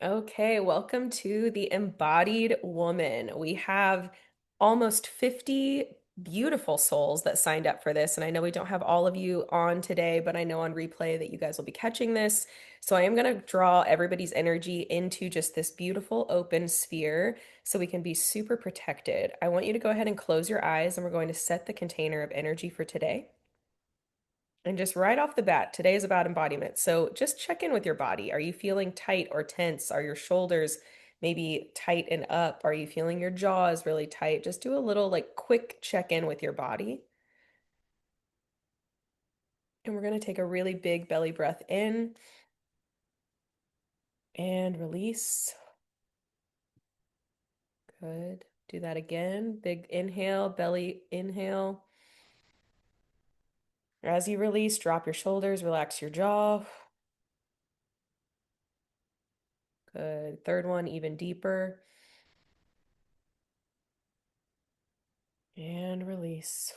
Okay, welcome to the Embodied Woman. We have almost 50 beautiful souls that signed up for this. And I know we don't have all of you on today, but I know on replay that you guys will be catching this. So I am going to draw everybody's energy into just this beautiful open sphere so we can be super protected. I want you to go ahead and close your eyes, and we're going to set the container of energy for today. And just right off the bat, today is about embodiment. So just check in with your body. Are you feeling tight or tense? Are your shoulders maybe tight and up? Are you feeling your jaws really tight? Just do a little like quick check in with your body. And we're going to take a really big belly breath in and release. Good. Do that again. Big inhale, belly inhale. As you release, drop your shoulders, relax your jaw. Good. Third one, even deeper. And release.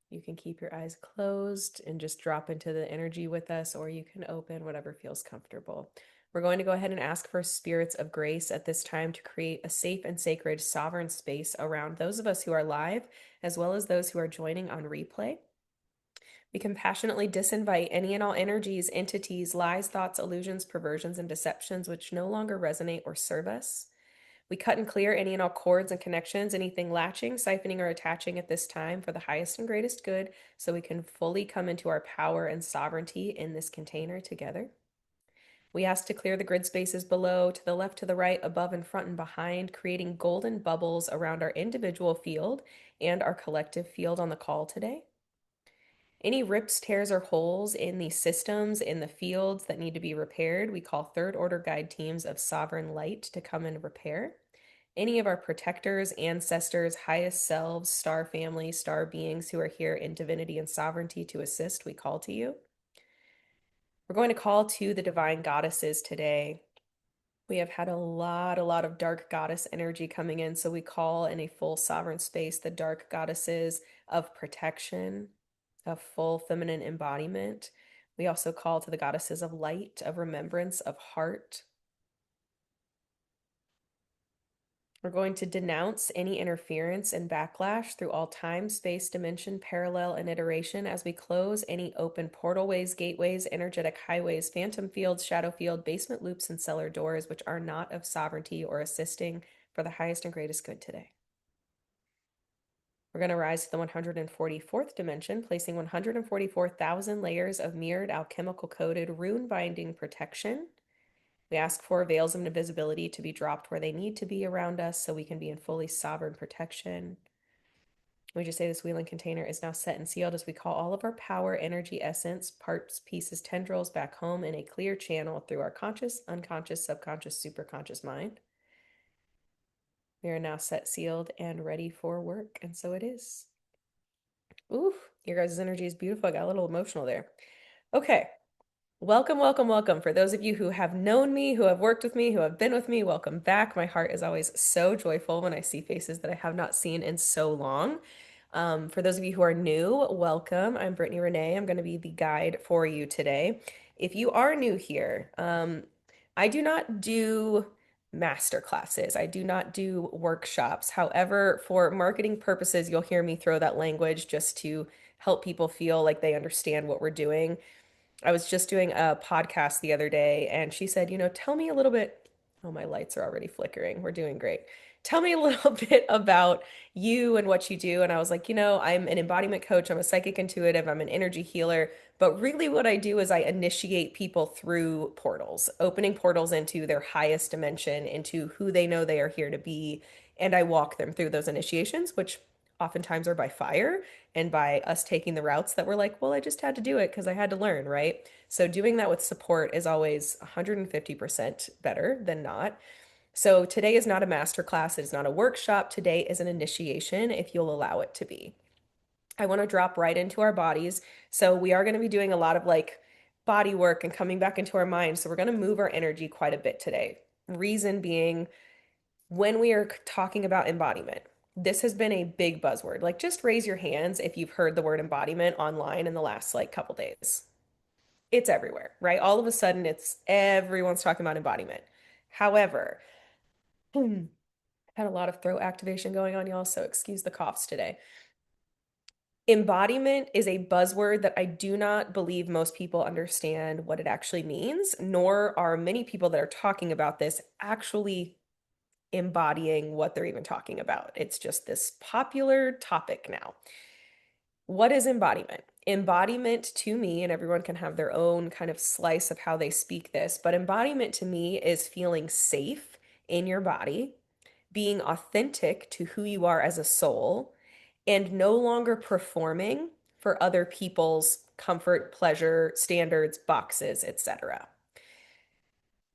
You can keep your eyes closed and just drop into the energy with us, or you can open, whatever feels comfortable. We're going to go ahead and ask for spirits of grace at this time to create a safe and sacred sovereign space around those of us who are live, as well as those who are joining on replay. We compassionately disinvite any and all energies, entities, lies, thoughts, illusions, perversions, and deceptions which no longer resonate or serve us. We cut and clear any and all cords and connections, anything latching, siphoning, or attaching at this time for the highest and greatest good, so we can fully come into our power and sovereignty in this container together. We ask to clear the grid spaces below, to the left, to the right, above, in front, and behind, creating golden bubbles around our individual field and our collective field on the call today. Any rips, tears, or holes in the systems, in the fields that need to be repaired, we call third order guide teams of sovereign light to come and repair. Any of our protectors, ancestors, highest selves, star family, star beings who are here in divinity and sovereignty to assist, we call to you. We're going to call to the divine goddesses today. We have had a lot of dark goddess energy coming in, so we call in a full sovereign space the dark goddesses of protection, of full feminine embodiment. We also call to the goddesses of light, of remembrance, of heart. We're going to denounce any interference and backlash through all time, space, dimension, parallel, and iteration as we close any open portalways, gateways, energetic highways, phantom fields, shadow field, basement loops, and cellar doors, which are not of sovereignty or assisting for the highest and greatest good today. We're going to rise to the 144th dimension, placing 144,000 layers of mirrored alchemical coded rune binding protection. We ask for veils of invisibility to be dropped where they need to be around us so we can be in fully sovereign protection. We just say this wheeling container is now set and sealed as we call all of our power, energy, essence, parts, pieces, tendrils back home in a clear channel through our conscious, unconscious, subconscious, superconscious mind. We are now set, sealed, and ready for work, and so it is. Ooh, your guys' energy is beautiful. I got a little emotional there. Okay. Welcome, welcome, welcome. For those of you who have known me, who have worked with me, who have been with me, welcome back. My heart is always so joyful when I see faces that I have not seen in so long. For those of you who are new, welcome. I'm Brittany Renee. I'm going to be the guide for you today. If you are new here, I do not do master classes. I do not do workshops. However, for marketing purposes, you'll hear me throw that language just to help people feel like they understand what we're doing. I was just doing a podcast the other day, and she said, tell me a little bit. Oh, my lights are already flickering. We're doing great. Tell me a little bit about you and what you do. And I was like, I'm an embodiment coach, I'm a psychic intuitive, I'm an energy healer. But really, what I do is I initiate people through portals, opening portals into their highest dimension, into who they know they are here to be. And I walk them through those initiations, which oftentimes are by fire and by us taking the routes that we're like, well, I just had to do it because I had to learn, right? So doing that with support is always 150% better than not. So today is not a master class, it is not a workshop. Today is an initiation if you'll allow it to be. I want to drop right into our bodies. So we are going to be doing a lot of like body work and coming back into our mind. So we're going to move our energy quite a bit today. Reason being, when we are talking about embodiment, this has been a big buzzword. Like, just raise your hands if you've heard the word embodiment online in the last like couple days. It's everywhere, right? All of a sudden, it's everyone's talking about embodiment. However, had a lot of throat activation going on, y'all, so excuse the coughs today. Embodiment is a buzzword that I do not believe most people understand what it actually means, nor are many people that are talking about this actually embodying what they're even talking about. It's just this popular topic now. What is embodiment? Embodiment to me, and everyone can have their own kind of slice of how they speak this, but embodiment to me is feeling safe in your body, being authentic to who you are as a soul, and no longer performing for other people's comfort, pleasure, standards, boxes, etc.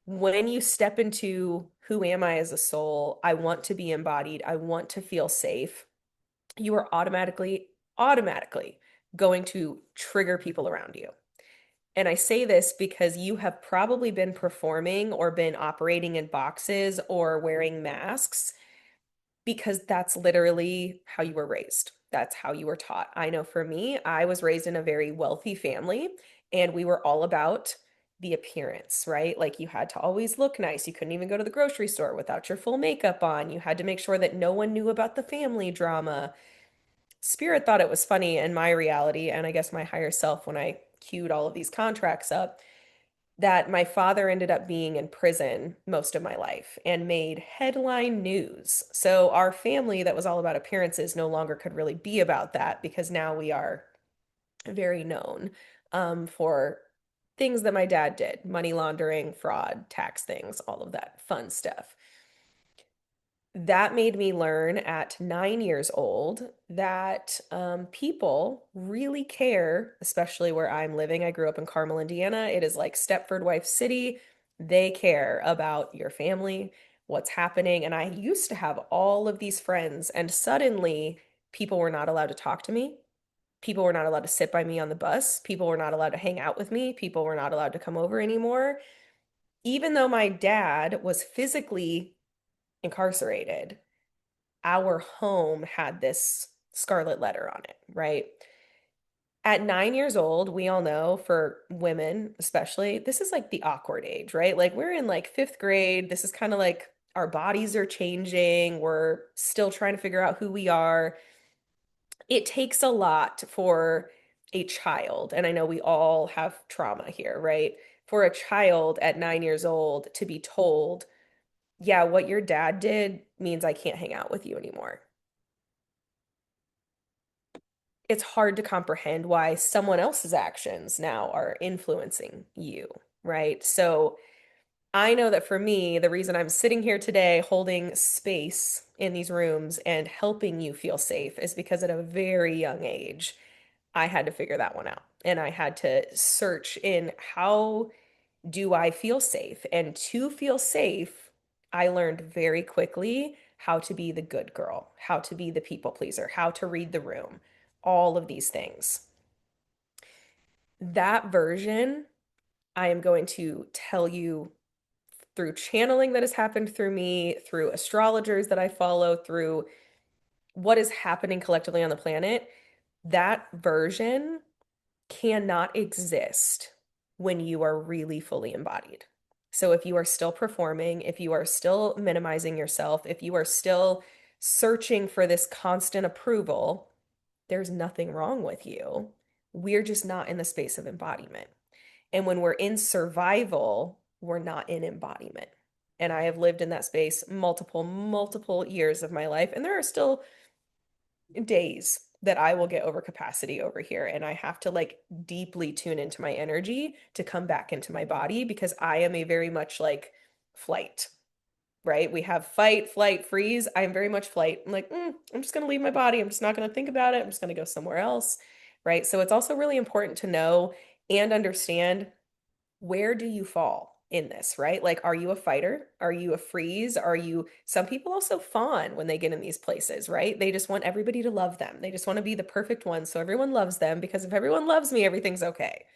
When you step into who am I as a soul, I want to be embodied, I want to feel safe, you are automatically going to trigger people around you. And I say this because you have probably been performing or been operating in boxes or wearing masks because that's literally how you were raised. That's how you were taught. I know for me, I was raised in a very wealthy family and we were all about the appearance, right? Like you had to always look nice. You couldn't even go to the grocery store without your full makeup on. You had to make sure that no one knew about the family drama. Spirit thought it was funny in my reality, and I guess my higher self when I queued all of these contracts up, that my father ended up being in prison most of my life and made headline news. So our family that was all about appearances no longer could really be about that because now we are very known for things that my dad did, money laundering, fraud, tax things, all of that fun stuff. That made me learn at 9 years old that people really care, especially where I'm living. I grew up in Carmel, Indiana. It is like Stepford Wife City. They care about your family, what's happening. And I used to have all of these friends, and suddenly people were not allowed to talk to me. People were not allowed to sit by me on the bus. People were not allowed to hang out with me. People were not allowed to come over anymore. Even though my dad was physically incarcerated, our home had this scarlet letter on it, right? At 9 years old, we all know for women, especially, this is like the awkward age, right? Like we're in like fifth grade. This is kind of like our bodies are changing. We're still trying to figure out who we are. It takes a lot for a child, and I know we all have trauma here, right? For a child at 9 years old to be told, yeah, what your dad did means I can't hang out with you anymore. It's hard to comprehend why someone else's actions now are influencing you, right? So I know that for me, the reason I'm sitting here today holding space in these rooms and helping you feel safe is because at a very young age, I had to figure that one out. And I had to search in how do I feel safe? And to feel safe, I learned very quickly how to be the good girl, how to be the people pleaser, how to read the room, all of these things. That version, I am going to tell you through channeling that has happened through me, through astrologers that I follow, through what is happening collectively on the planet. That version cannot exist when you are really fully embodied. So if you are still performing, if you are still minimizing yourself, if you are still searching for this constant approval, there's nothing wrong with you. We're just not in the space of embodiment. And when we're in survival, we're not in embodiment. And I have lived in that space multiple years of my life. And there are still days that I will get over capacity over here. And I have to like deeply tune into my energy to come back into my body because I am a very much like flight, right? We have fight, flight, freeze. I am very much flight. I'm like, I'm just going to leave my body. I'm just not going to think about it. I'm just going to go somewhere else, right? So it's also really important to know and understand, where do you fall in this, right? Like, are you a fighter? Are you a freeze? Are you, some people also fawn when they get in these places, right? They just want everybody to love them. They just want to be the perfect one. So everyone loves them because if everyone loves me, everything's okay.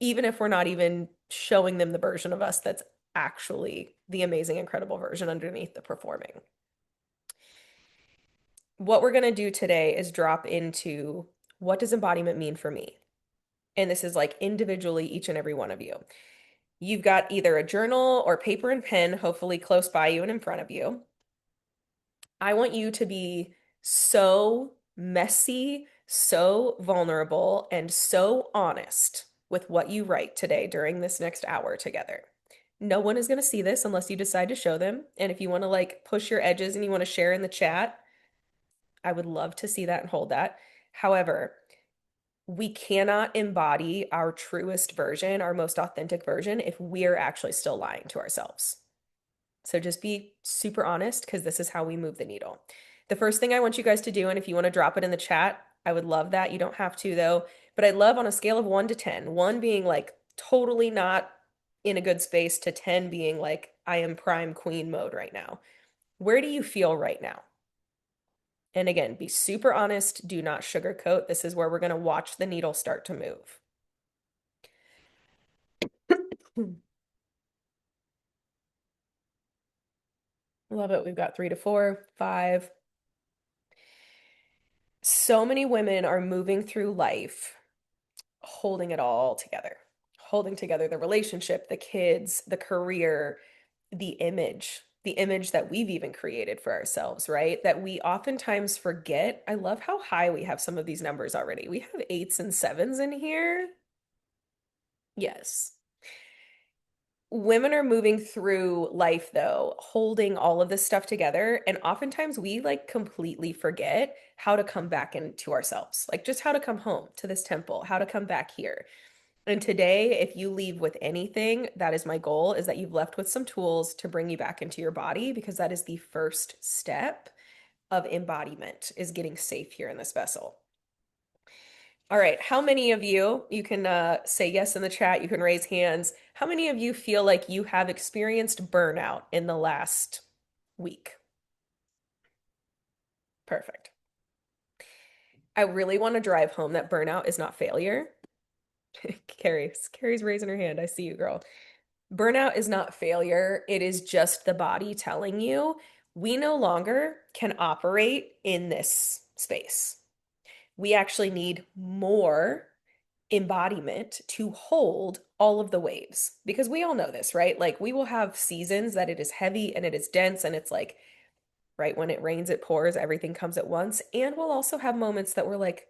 Even if we're not even showing them the version of us that's actually the amazing, incredible version underneath the performing. What we're going to do today is drop into, what does embodiment mean for me? And this is like individually, each and every one of you. You've got either a journal or paper and pen, hopefully close by you and in front of you. I want you to be so messy, so vulnerable, and so honest with what you write today during this next hour together. No one is going to see this unless you decide to show them. And if you want to like push your edges and you want to share in the chat, I would love to see that and hold that. However, we cannot embody our truest version, our most authentic version, if we're actually still lying to ourselves. So just be super honest because this is how we move the needle. The first thing I want you guys to do, and if you want to drop it in the chat, I would love that. You don't have to though, but I'd love on a scale of 1 to 10, 1 being like totally not in a good space to 10 being like I am prime queen mode right now. Where do you feel right now? And again, be super honest. Do not sugarcoat. This is where we're going to watch the needle start to move. Love it. We've got 3 to 4, 5. So many women are moving through life holding it all together, holding together the relationship, the kids, the career, the image that we've even created for ourselves, right? That we oftentimes forget. I love how high we have some of these numbers already. We have 8s and 7s in here. Yes. Women are moving through life though, holding all of this stuff together. And oftentimes we like completely forget how to come back into ourselves, like just how to come home to this temple, how to come back here. And today, if you leave with anything, that is my goal, is that you've left with some tools to bring you back into your body because that is the first step of embodiment, is getting safe here in this vessel. All right, how many of you, you can say yes in the chat, you can raise hands. How many of you feel like you have experienced burnout in the last week? Perfect. I really want to drive home that burnout is not failure. Carrie's raising her hand. I see you, girl. Burnout is not failure. It is just the body telling you we no longer can operate in this space. We actually need more embodiment to hold all of the waves because we all know this, right? Like we will have seasons that it is heavy and it is dense and it's like, right, when it rains, it pours, everything comes at once. And we'll also have moments that we're like,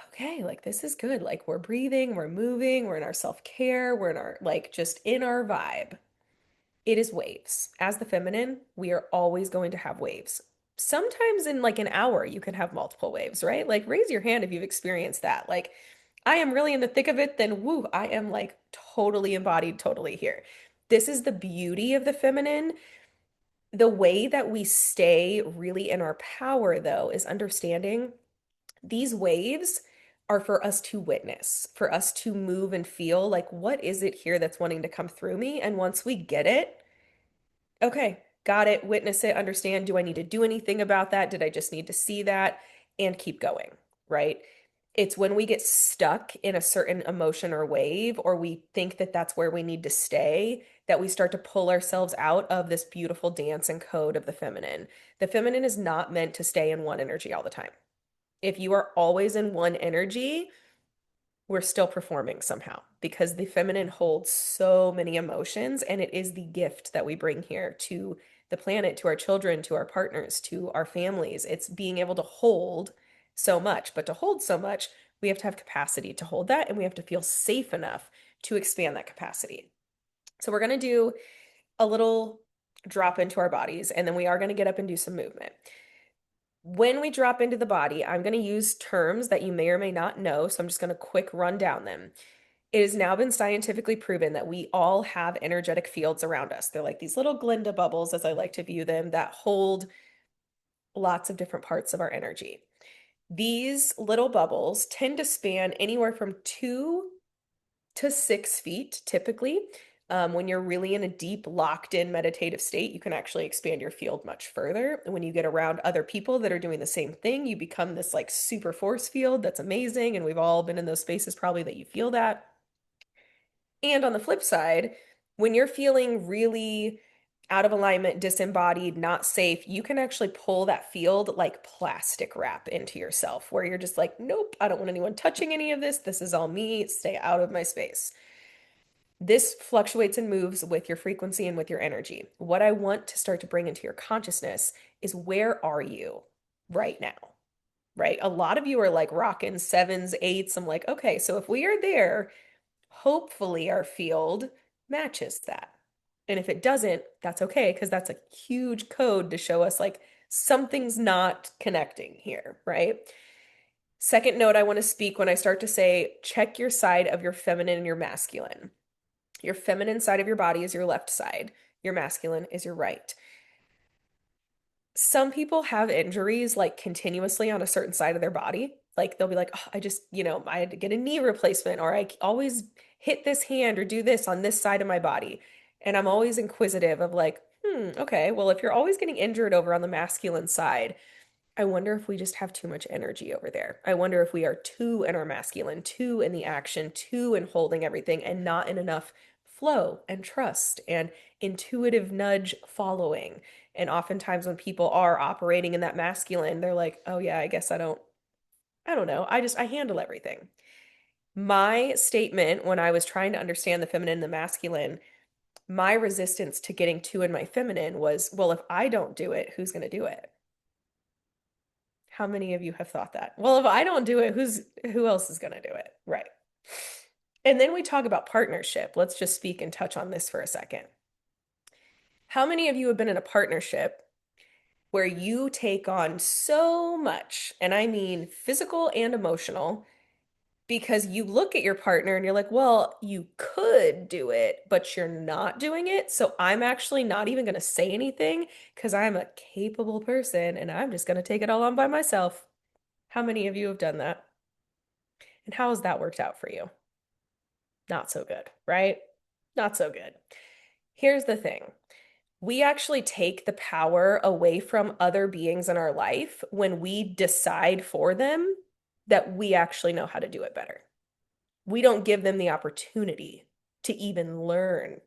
okay, like this is good. Like we're breathing, we're moving, we're in our self-care, we're in our, like, just in our vibe. It is waves. As the feminine, we are always going to have waves. Sometimes in like an hour, you can have multiple waves, right? Like raise your hand if you've experienced that. Like I am really in the thick of it, then woo, I am like totally embodied, totally here. This is the beauty of the feminine. The way that we stay really in our power, though, is understanding these waves are for us to witness, for us to move and feel like, what is it here that's wanting to come through me? And once we get it, okay, got it, witness it, understand. Do I need to do anything about that? Did I just need to see that and keep going, right? It's when we get stuck in a certain emotion or wave, or we think that that's where we need to stay, that we start to pull ourselves out of this beautiful dance and code of the feminine. The feminine is not meant to stay in one energy all the time. If you are always in one energy, we're still performing somehow because the feminine holds so many emotions and it is the gift that we bring here to the planet, to our children, to our partners, to our families. It's being able to hold so much, but to hold so much, we have to have capacity to hold that and we have to feel safe enough to expand that capacity. So we're going to do a little drop into our bodies and then we are going to get up and do some movement. When we drop into the body, I'm going to use terms that you may or may not know, so I'm just going to quick run down them. It has now been scientifically proven that we all have energetic fields around us. They're like these little Glinda bubbles, as I like to view them, that hold lots of different parts of our energy. These little bubbles tend to span anywhere from 2 to 6 feet typically. When you're really in a deep, locked in meditative state, you can actually expand your field much further. And when you get around other people that are doing the same thing, you become this like super force field that's amazing. And we've all been in those spaces probably that you feel that. And on the flip side, when you're feeling really out of alignment, disembodied, not safe, you can actually pull that field like plastic wrap into yourself, where you're just like, nope, I don't want anyone touching any of this. This is all me. Stay out of my space. This fluctuates and moves with your frequency and with your energy. What I want to start to bring into your consciousness is, where are you right now? Right? A lot of you are like rocking sevens, eights. I'm like, okay, so if we are there, hopefully our field matches that. And if it doesn't, that's okay, because that's a huge code to show us like something's not connecting here, right? Second note I want to speak when I start to say, check your side of your feminine and your masculine. Your feminine side of your body is your left side, your masculine is your right. Some people have injuries like continuously on a certain side of their body. Like they'll be like, oh, I just, I had to get a knee replacement, or I always hit this hand or do this on this side of my body. And I'm always inquisitive of like, okay, well, if you're always getting injured over on the masculine side, I wonder if we just have too much energy over there. I wonder if we are too in our masculine, too in the action, too in holding everything, and not in enough flow and trust and intuitive nudge following. And oftentimes when people are operating in that masculine, they're like, "Oh yeah, I guess I don't know. I handle everything." My statement when I was trying to understand the feminine and the masculine, my resistance to getting too in my feminine was, well, if I don't do it, who's going to do it? How many of you have thought that? Well, if I don't do it, who else is going to do it? Right. And then we talk about partnership. Let's just speak and touch on this for a second. How many of you have been in a partnership where you take on so much, and I mean physical and emotional, because you look at your partner and you're like, well, you could do it, but you're not doing it. So I'm actually not even going to say anything because I'm a capable person and I'm just going to take it all on by myself. How many of you have done that? And how has that worked out for you? Not so good, right? Not so good. Here's the thing. We actually take the power away from other beings in our life when we decide for them that we actually know how to do it better. We don't give them the opportunity to even learn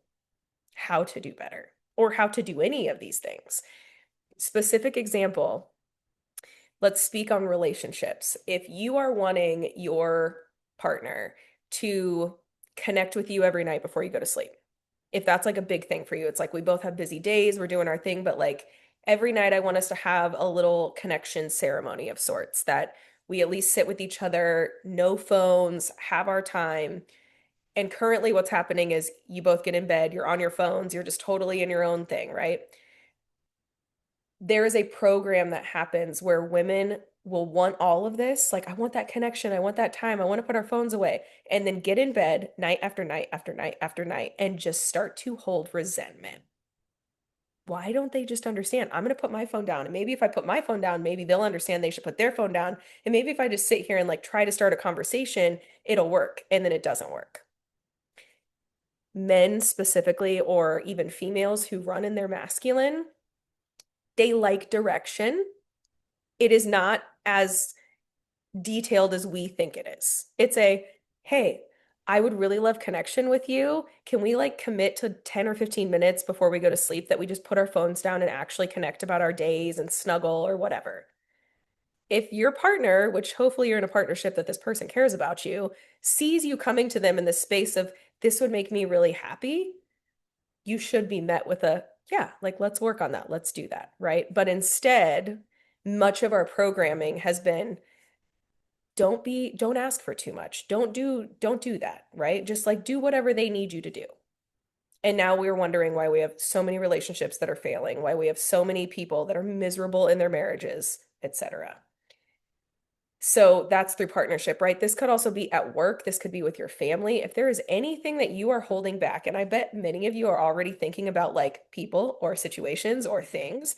how to do better or how to do any of these things. Specific example, let's speak on relationships. If you are wanting your partner to connect with you every night before you go to sleep, if that's like a big thing for you, it's like we both have busy days, we're doing our thing, but like every night I want us to have a little connection ceremony of sorts, that we at least sit with each other, no phones, have our time. And currently what's happening is you both get in bed, you're on your phones, you're just totally in your own thing, right? There is a program that happens where women will want all of this. Like, I want that connection. I want that time. I want to put our phones away, and then get in bed night after night after night after night and just start to hold resentment. Why don't they just understand? I'm going to put my phone down. And maybe if I put my phone down, maybe they'll understand they should put their phone down. And maybe if I just sit here and like try to start a conversation, it'll work. And then it doesn't work. Men specifically, or even females who run in their masculine, they like direction. It is not as detailed as we think it is. It's a, hey, I would really love connection with you. Can we like commit to 10 or 15 minutes before we go to sleep that we just put our phones down and actually connect about our days and snuggle or whatever? If your partner, which hopefully you're in a partnership that this person cares about you, sees you coming to them in the space of, this would make me really happy, you should be met with a, yeah, like let's work on that. Let's do that, right? But instead, much of our programming has been, don't ask for too much. Don't do that, right? Just like do whatever they need you to do. And now we're wondering why we have so many relationships that are failing, why we have so many people that are miserable in their marriages, etc. So that's through partnership, right? This could also be at work. This could be with your family. If there is anything that you are holding back, and I bet many of you are already thinking about like people or situations or things,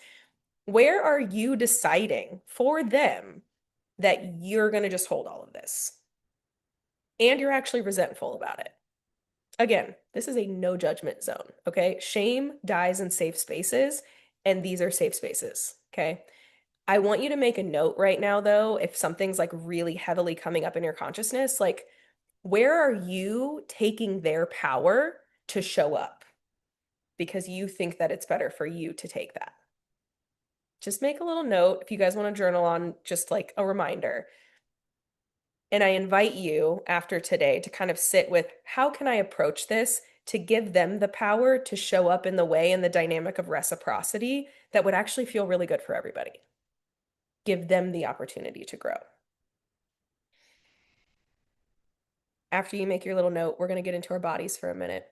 where are you deciding for them that you're going to just hold all of this? And you're actually resentful about it. Again, this is a no judgment zone, okay? Shame dies in safe spaces, and these are safe spaces, okay? I want you to make a note right now, though, if something's like really heavily coming up in your consciousness, like where are you taking their power to show up? because you think that it's better for you to take that. Just make a little note if you guys want to journal on just like a reminder. And I invite you after today to kind of sit with how can I approach this to give them the power to show up in the way and the dynamic of reciprocity that would actually feel really good for everybody. Give them the opportunity to grow. After you make your little note, we're going to get into our bodies for a minute.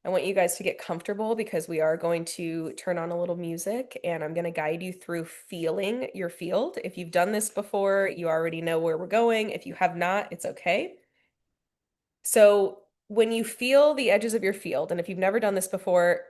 I want you guys to get comfortable because we are going to turn on a little music and I'm going to guide you through feeling your field. If you've done this before, you already know where we're going. If you have not, it's okay. So when you feel the edges of your field, and if you've never done this before,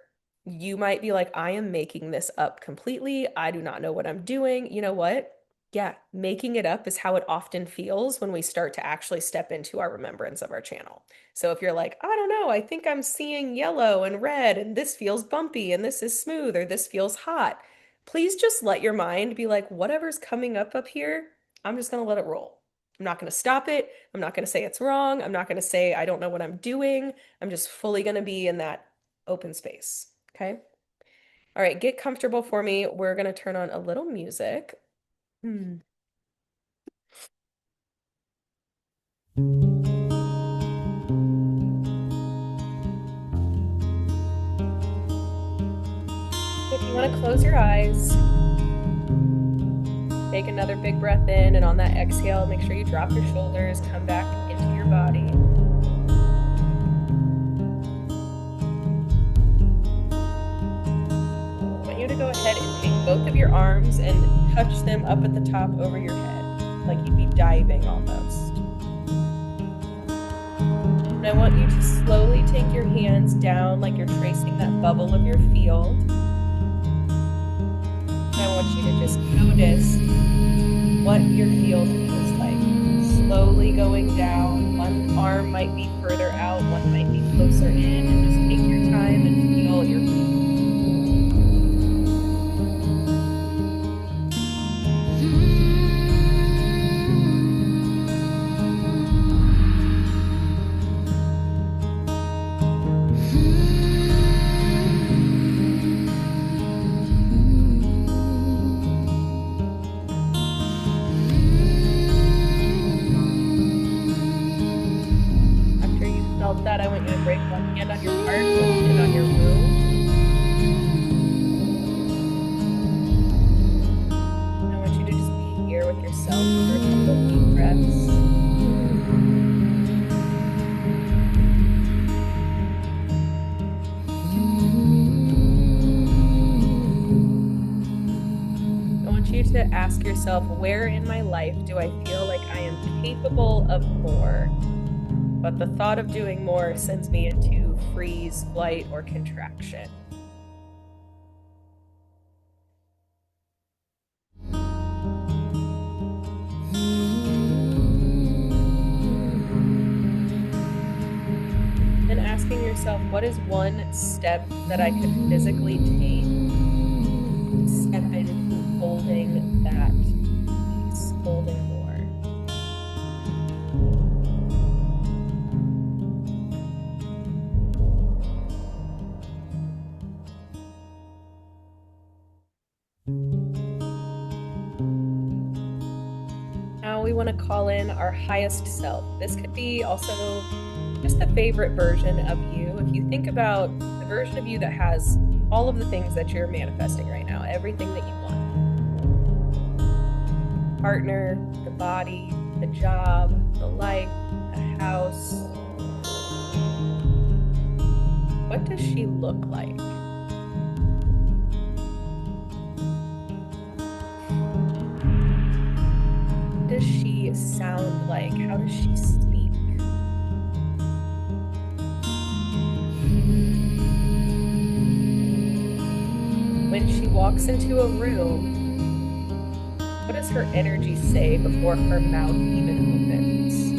you might be like, I am making this up completely. I do not know what I'm doing. You know what? Yeah, making it up is how it often feels when we start to actually step into our remembrance of our channel. So if you're like, I don't know, I think I'm seeing yellow and red, and this feels bumpy, and this is smooth, or this feels hot, please just let your mind be like, whatever's coming up here, I'm just going to let it roll. I'm not going to stop it. I'm not going to say it's wrong. I'm not going to say I don't know what I'm doing. I'm just fully going to be in that open space. Okay. All right. Get comfortable for me. We're going to turn on a little music. If you want to close your eyes, take another big breath in, and on that exhale, make sure you drop your shoulders, come back into your body. I want you to go ahead and take both of your arms and touch them up at the top over your head, like you'd be diving almost. And I want you to slowly take your hands down like you're tracing that bubble of your field. And I want you to just notice what your field feels like. Slowly going down. One arm might be further out, one might be closer in, and just take your time and feel your field. That, I want you to break one hand on your heart, one hand on your womb. I want you to just be here with yourself for a couple of deep breaths. I want you to ask yourself, where in my life do I feel like I am capable of more? But the thought of doing more sends me into freeze, flight, or contraction. And asking yourself, what is one step that I could physically take to step into holding that peace, holding more? Now we want to call in our highest self. This could be also just the favorite version of you. If you think about the version of you that has all of the things that you're manifesting right now, everything that you want. Partner, the body, the job, the life, the house. What does she look like? What does she sound like? How does she speak? When she walks into a room, what does her energy say before her mouth even opens?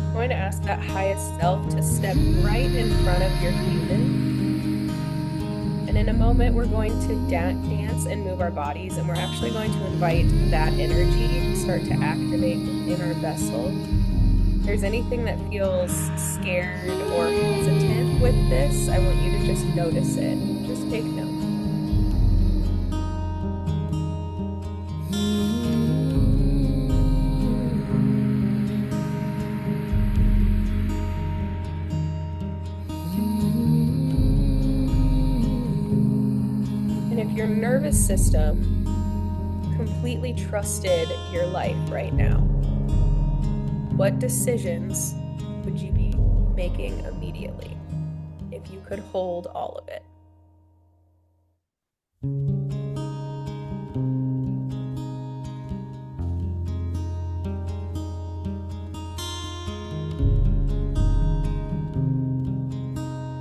I'm going to ask that highest self to step right in front of your human and in a moment, we're going to dance and move our bodies, and we're actually going to invite that energy to start to activate in our vessel. If there's anything that feels scared or hesitant with this, I want you to just notice it. Just take note. Your nervous system completely trusted your life right now, what decisions would you be making immediately if you could hold all of it?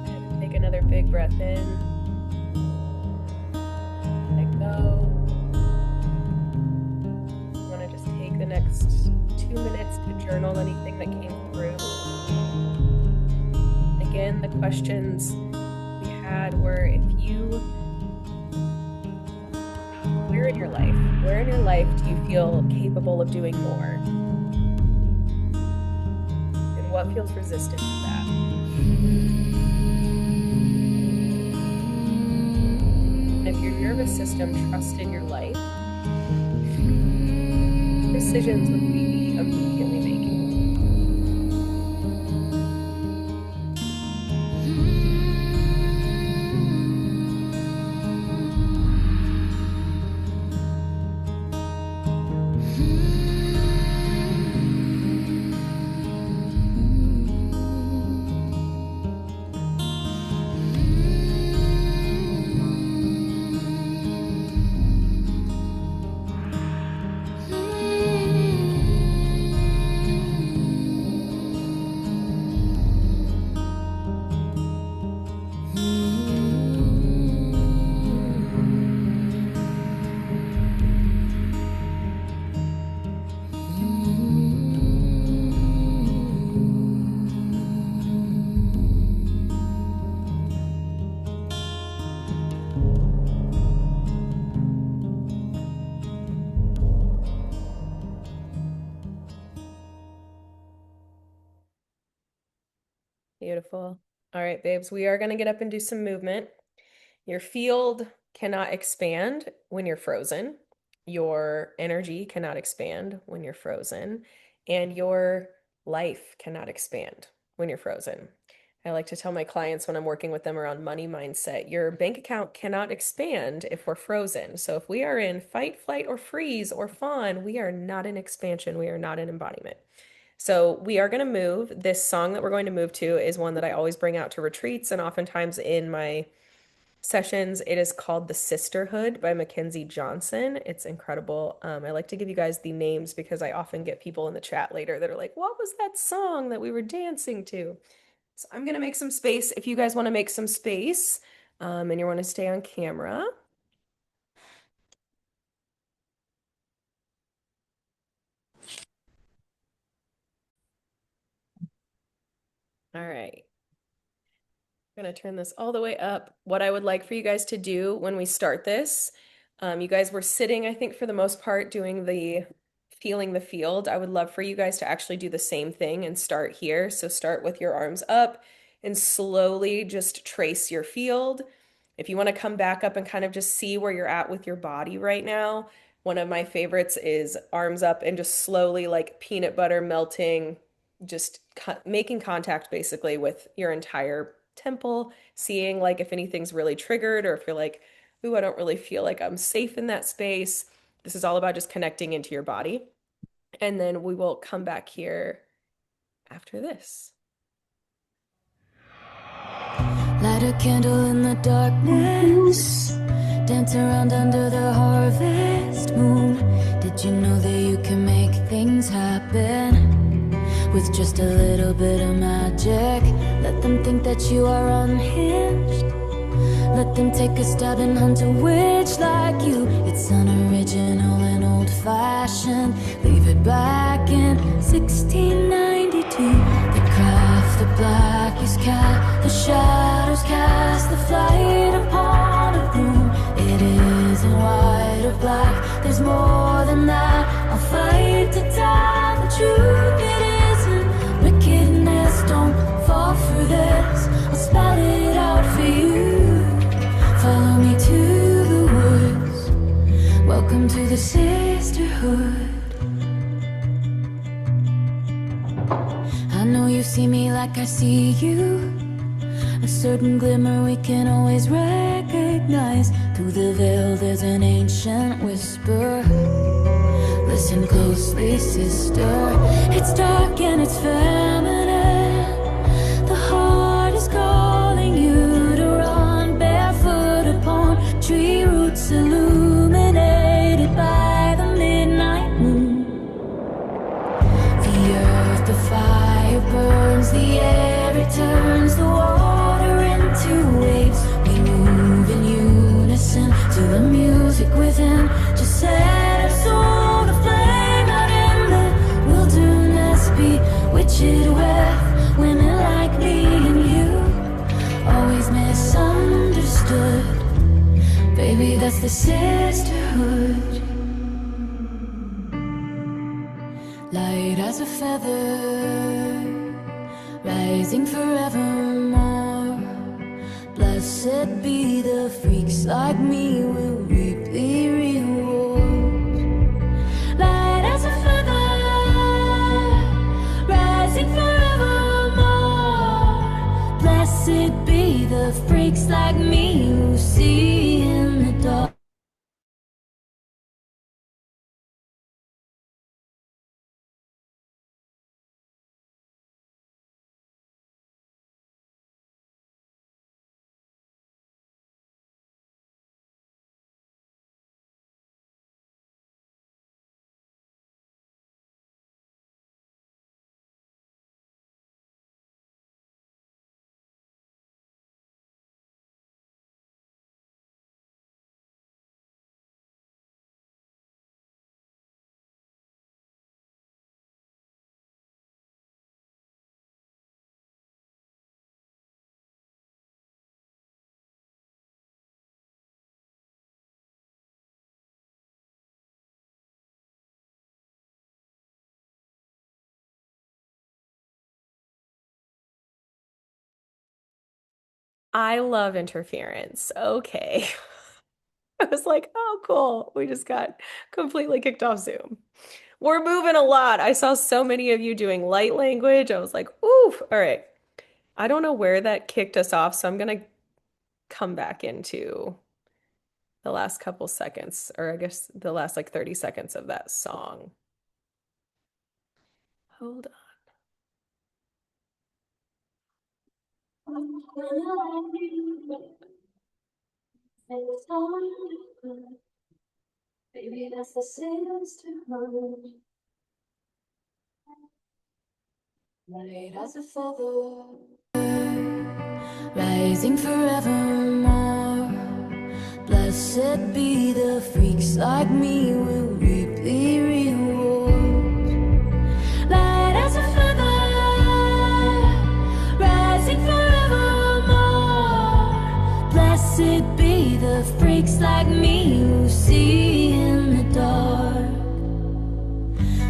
And take another big breath in. Next 2 minutes to journal anything that came through. Again, the questions we had were where in your life do you feel capable of doing more? And what feels resistant to that? And if your nervous system trusted your life, decisions would we be immediately making? Beautiful. All right, babes, we are going to get up and do some movement. Your field cannot expand when you're frozen. Your energy cannot expand when you're frozen. And your life cannot expand when you're frozen. I like to tell my clients when I'm working with them around money mindset, your bank account cannot expand if we're frozen. So if we are in fight, flight, or freeze or fawn, we are not in expansion. We are not in embodiment. So we are going to move. This song that we're going to move to is one that I always bring out to retreats and oftentimes in my sessions. It is called The Sisterhood by Mackenzie Johnson. It's incredible. I like to give you guys the names because I often get people in the chat later that are like, what was that song that we were dancing to? So I'm going to make some space. If you guys want to make some space and you want to stay on camera. All right. I'm going to turn this all the way up. What I would like for you guys to do when we start this, you guys were sitting, I think, for the most part, doing the feeling the field. I would love for you guys to actually do the same thing and start here. So start with your arms up and slowly just trace your field. If you want to come back up and kind of just see where you're at with your body right now, one of my favorites is arms up and just slowly, like peanut butter melting, just making contact basically with your entire temple, seeing like if anything's really triggered or if you're like, ooh, I don't really feel like I'm safe in that space. This is all about just connecting into your body. And then we will come back here after this. Light a candle in the darkness, dance around under the harvest moon. Did you know that you can make things happen with just a little bit of magic? Let them think that you are unhinged. Let them take a stab and hunt a witch like you. It's unoriginal and old-fashioned. Leave it back in 1692. The craft, the blackest cat, the shadows cast, the flight upon a there's more than that. I'll fight to tell the truth. It isn't wickedness. Don't fall for this. I'll spell it out for you. Follow me to the woods. Welcome to the sisterhood. I know you see me like I see you. A certain glimmer we can always recognize. Through the veil there's an ancient whisper. Listen closely, sister. It's dark and it's feminine. The heart is calling you to run barefoot upon tree roots illuminated by the midnight moon. The earth, the fire burns, the air it turns, the water into waves. We move in unison to the music within. Just set our soul aflame out in the wilderness. Bewitched with women like me and you. Always misunderstood. Baby, that's the sisterhood. Light as a feather, rising forevermore. Blessed be the freaks like me, will reap the reward. Light as a feather, rising forevermore. Blessed be the freaks like me who see in the dark. I love interference. Okay. I was like, oh, cool. We just got completely kicked off Zoom. We're moving a lot. I saw so many of you doing light language. I was like, ooh, all right. I don't know where that kicked us off, so I'm gonna come back into the last couple seconds, or I guess the last like 30 seconds of that song. Hold Baby, that's the sisterhood. Light as a feather, rising forevermore. Blessed be the freaks like me, will reap the reward. Light as a feather, rising forevermore. Blessed be the freaks like me who see in the dark.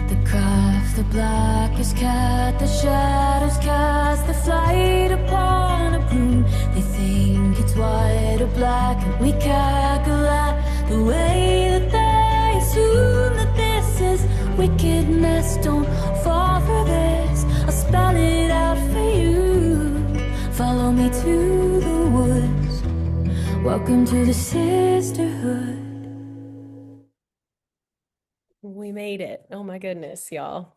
The craft, the blackest cat, the shadows cast the flight upon a broom. They think it's white or black, and we cackle at the way that they assume that this is wickedness. Don't fall for this. I'll spell it out for you. Follow me to the woods. Welcome to the sisterhood. We made it. Oh my goodness, y'all.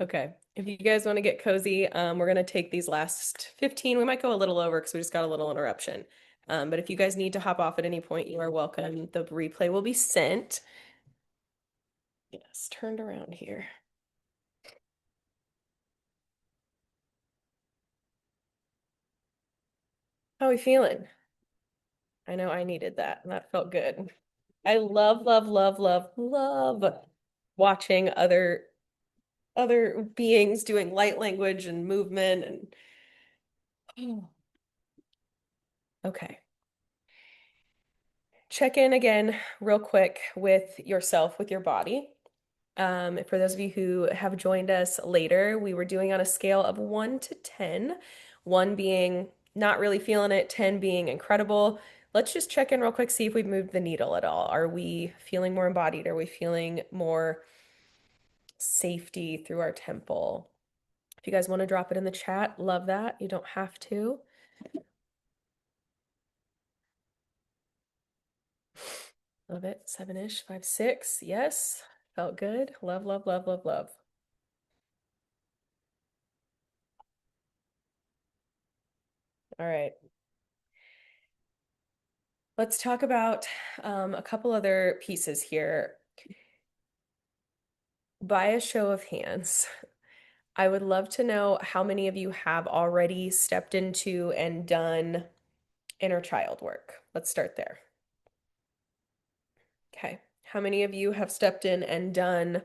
Okay. If you guys want to get cozy, we're going to take these last 15. We might go a little over because we just got a little interruption. But if you guys need to hop off at any point, you are welcome. The replay will be sent. Yes, turned around here. How are we feeling? I know I needed that, and that felt good. I love, love, love, love, love watching other beings doing light language and movement and okay. Check in again real quick with yourself, with your body. For those of you who have joined us later, we were doing on a scale of 1 to 10, 1 being not really feeling it, 10 being incredible. Let's just check in real quick, see if we've moved the needle at all. Are we feeling more embodied? Are we feeling more safety through our temple? If you guys want to drop it in the chat, love that. You don't have to. Love it. 7-ish, 5, 6. Yes. Felt good. Love, love, love, love, love. All right. Let's talk about a couple other pieces here. By a show of hands, I would love to know how many of you have already stepped into and done inner child work. Let's start there. Okay. How many of you have stepped in and done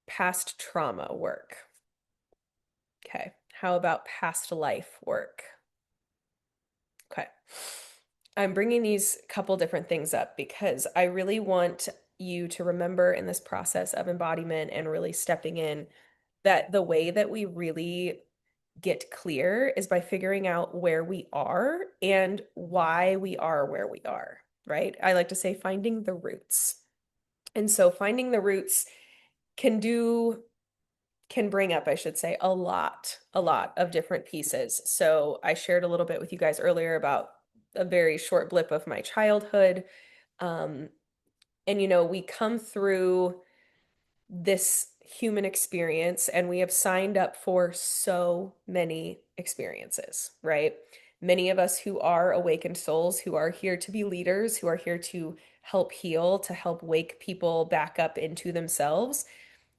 past trauma work? Okay. How about past life work? Okay. I'm bringing these couple different things up because I really want you to remember in this process of embodiment and really stepping in that the way that we really get clear is by figuring out where we are and why we are where we are, right? I like to say finding the roots. And so finding the roots can do can bring up, I should say, a lot of different pieces. So I shared a little bit with you guys earlier about a very short blip of my childhood. Um, and we come through this human experience and we have signed up for so many experiences, right? Many of us who are awakened souls, who are here to be leaders, who are here to help heal, to help wake people back up into themselves,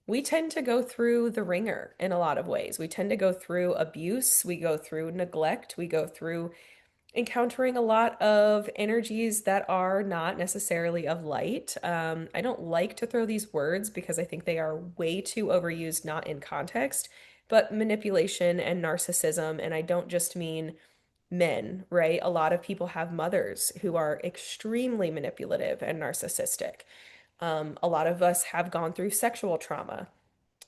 we tend to go through the ringer in a lot of ways. We tend to go through abuse, we go through neglect, we go through encountering a lot of energies that are not necessarily of light. I don't like to throw these words because I think they are way too overused, not in context, but manipulation and narcissism. And I don't just mean men, right? A lot of people have mothers who are extremely manipulative and narcissistic. A lot of us have gone through sexual trauma.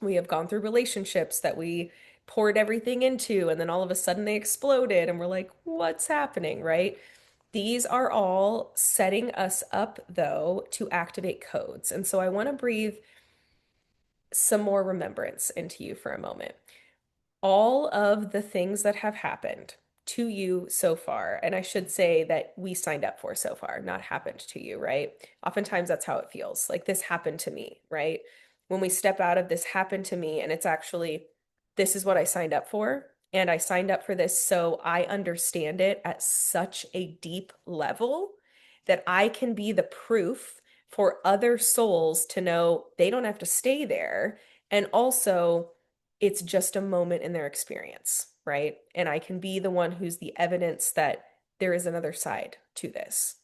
We have gone through relationships that we poured everything into, and then all of a sudden they exploded, and we're like, what's happening, right? These are all setting us up, though, to activate codes. And so I want to breathe some more remembrance into you for a moment. All of the things that have happened to you so far, and I should say that we signed up for so far, not happened to you, right? Oftentimes that's how it feels. Like this happened to me, right? When we step out of this happened to me and it's actually, this is what I signed up for. And I signed up for this so I understand it at such a deep level that I can be the proof for other souls to know they don't have to stay there. And also, it's just a moment in their experience, right? And I can be the one who's the evidence that there is another side to this.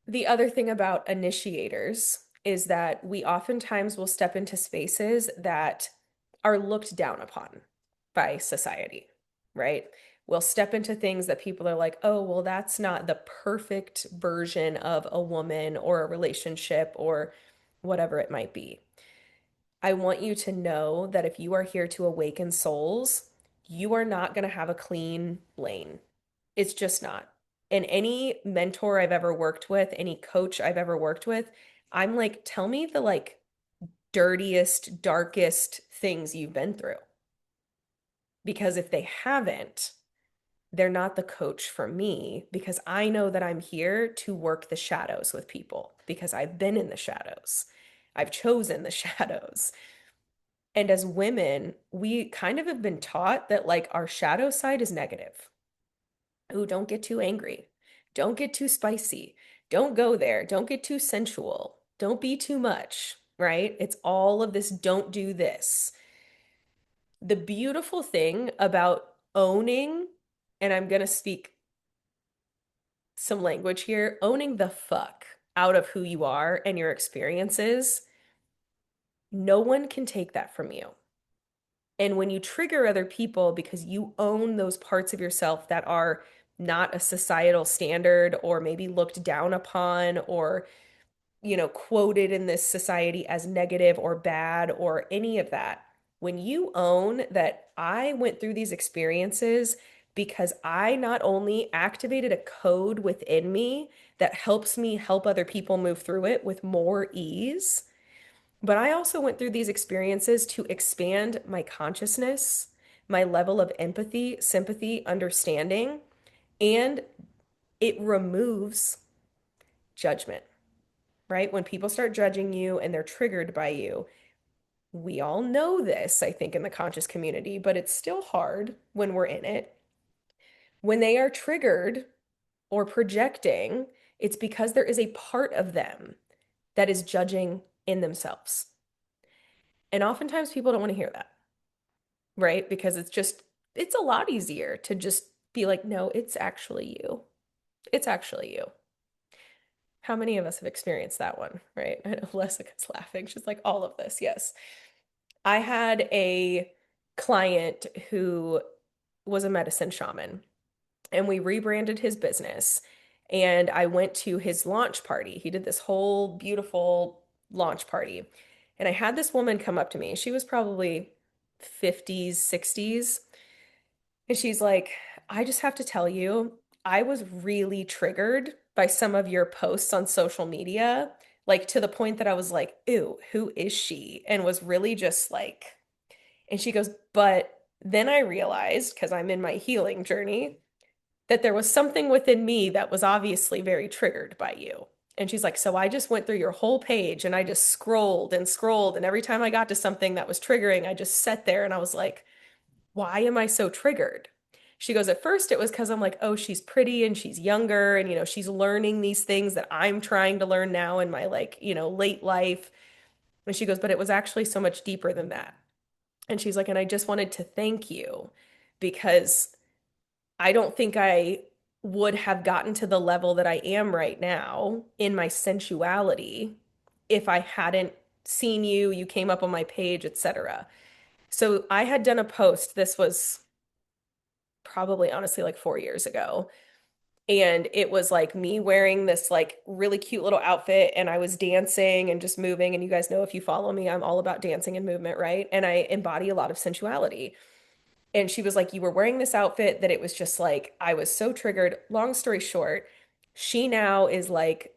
The other thing about initiators is that we oftentimes will step into spaces that are looked down upon by society, right? We'll step into things that people are like, oh, well, that's not the perfect version of a woman or a relationship or whatever it might be. I want you to know that if you are here to awaken souls, you are not going to have a clean lane. It's just not. And any mentor I've ever worked with, any coach I've ever worked with, I'm like, tell me the dirtiest, darkest things you've been through. Because if they haven't, they're not the coach for me because I know that I'm here to work the shadows with people because I've been in the shadows. I've chosen the shadows. And as women, we kind of have been taught that our shadow side is negative. Ooh, don't get too angry. Don't get too spicy. Don't go there. Don't get too sensual. Don't be too much, right? It's all of this, don't do this. The beautiful thing about owning, and I'm going to speak some language here, owning the fuck out of who you are and your experiences, no one can take that from you. And when you trigger other people because you own those parts of yourself that are not a societal standard or maybe looked down upon or, quoted in this society as negative or bad or any of that. When you own that I went through these experiences because I not only activated a code within me that helps me help other people move through it with more ease, but I also went through these experiences to expand my consciousness, my level of empathy, sympathy, understanding, and it removes judgment, right? When people start judging you and they're triggered by you, we all know this, I think, in the conscious community, but it's still hard when we're in it. When they are triggered or projecting, it's because there is a part of them that is judging in themselves. And oftentimes people don't want to hear that, right? Because it's a lot easier to just be like, no, it's actually you. It's actually you. How many of us have experienced that one, right? I know Lessica's laughing. She's like, all of this, yes. I had a client who was a medicine shaman, and we rebranded his business. And I went to his launch party. He did this whole beautiful launch party. And I had this woman come up to me. She was probably 50s, 60s. And she's like, I just have to tell you, I was really triggered by some of your posts on social media, like to the point that I was like, ew, who is she? And was really just like, and she goes, but then I realized, because I'm in my healing journey, that there was something within me that was obviously very triggered by you. And she's like, so I just went through your whole page and I just scrolled and scrolled. And every time I got to something that was triggering, I just sat there and I was like, why am I so triggered? She goes, at first it was because I'm like, oh, she's pretty and she's younger and, she's learning these things that I'm trying to learn now in my like, late life. And she goes, but it was actually so much deeper than that. And she's like, and I just wanted to thank you because I don't think I would have gotten to the level that I am right now in my sensuality if I hadn't seen you, you came up on my page, etc. So I had done a post. This was probably honestly like 4 years ago. And it was like me wearing this like really cute little outfit and I was dancing and just moving. And you guys know if you follow me, I'm all about dancing and movement, right? And I embody a lot of sensuality. And she was like, you were wearing this outfit that it was just like, I was so triggered. Long story short, she now is like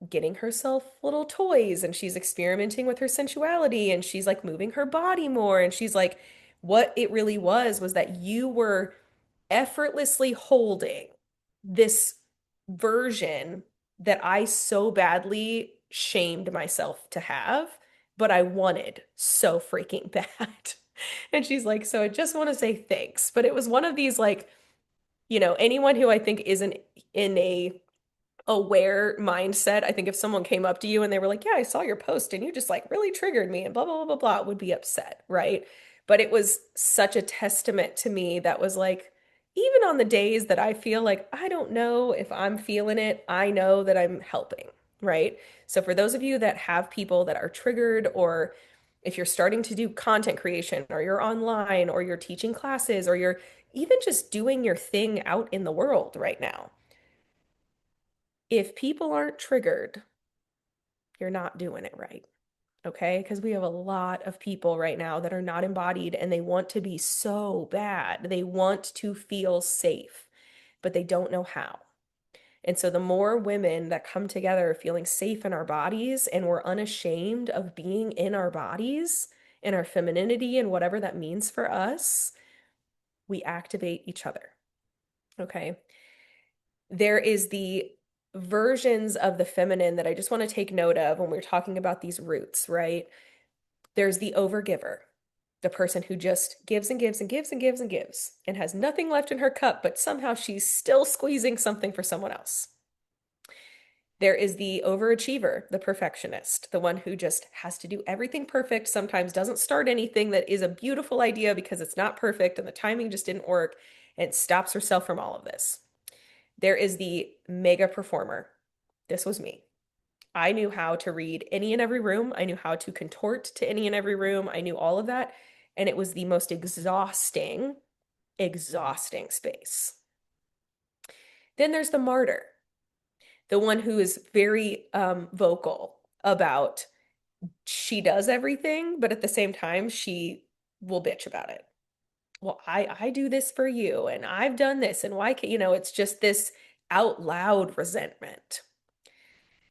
getting herself little toys and she's experimenting with her sensuality and she's like moving her body more. And she's like, what it really was that you were effortlessly holding this version that I so badly shamed myself to have, but I wanted so freaking bad. And she's like, so I just want to say thanks. But it was one of these like, anyone who I think isn't in a aware mindset, I think if someone came up to you and they were like, yeah, I saw your post and you just like really triggered me and blah, blah, blah, blah, blah, would be upset, right? But it was such a testament to me that was like, even on the days that I feel like I don't know if I'm feeling it, I know that I'm helping, right? So for those of you that have people that are triggered, or if you're starting to do content creation, or you're online, or you're teaching classes, or you're even just doing your thing out in the world right now, if people aren't triggered, you're not doing it right. Okay? Because we have a lot of people right now that are not embodied and they want to be so bad. They want to feel safe, but they don't know how. And so the more women that come together feeling safe in our bodies and we're unashamed of being in our bodies, in our femininity and whatever that means for us, we activate each other. Okay? There is the versions of the feminine that I just want to take note of when we're talking about these roots, right? There's the overgiver, the person who just gives and gives and gives and gives and gives and has nothing left in her cup, but somehow she's still squeezing something for someone else. There is the overachiever, the perfectionist, the one who just has to do everything perfect, sometimes doesn't start anything that is a beautiful idea because it's not perfect and the timing just didn't work, and stops herself from all of this. There is the mega performer. This was me. I knew how to read any and every room. I knew how to contort to any and every room. I knew all of that. And it was the most exhausting space. Then there's the martyr, the one who is very vocal about she does everything, but at the same time, she will bitch about it. Well, I do this for you, and I've done this, and why can't, it's just this out loud resentment.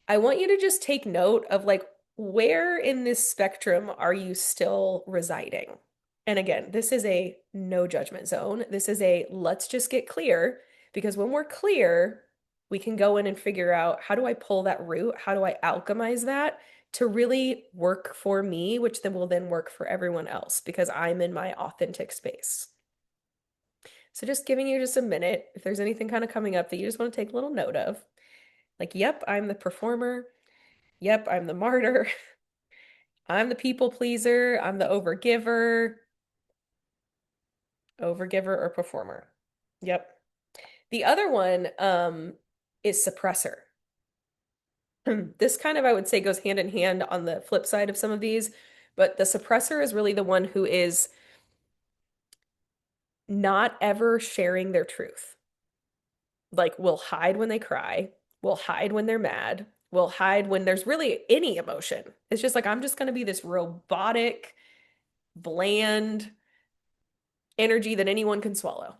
I want you to just take note of like where in this spectrum are you still residing? And again, this is a no judgment zone. This is a let's just get clear because when we're clear, we can go in and figure out how do I pull that root? How do I alchemize that to really work for me, which then will then work for everyone else because I'm in my authentic space. So just giving you just a minute, if there's anything kind of coming up that you just want to take a little note of, like, yep, I'm the performer. Yep, I'm the martyr. I'm the people pleaser. I'm the overgiver or performer. Yep. The other one is suppressor. This kind of, I would say, goes hand in hand on the flip side of some of these, but the suppressor is really the one who is not ever sharing their truth. Like, will hide when they cry, will hide when they're mad, will hide when there's really any emotion. It's just like, I'm just going to be this robotic, bland energy that anyone can swallow.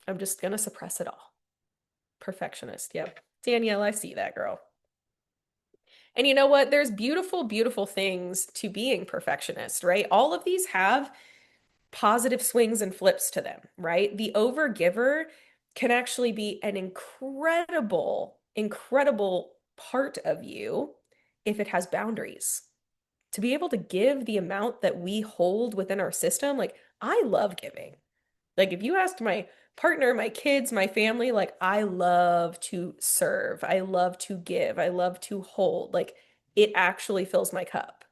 I'm just going to suppress it all. Perfectionist. Yep. Danielle, I see that girl. And you know what? There's beautiful, beautiful things to being perfectionist, right? All of these have positive swings and flips to them, right? The overgiver can actually be an incredible, incredible part of you if it has boundaries. To be able to give the amount that we hold within our system, like I love giving. Like if you asked my partner, my kids, my family, like I love to serve. I love to give. I love to hold. Like it actually fills my cup.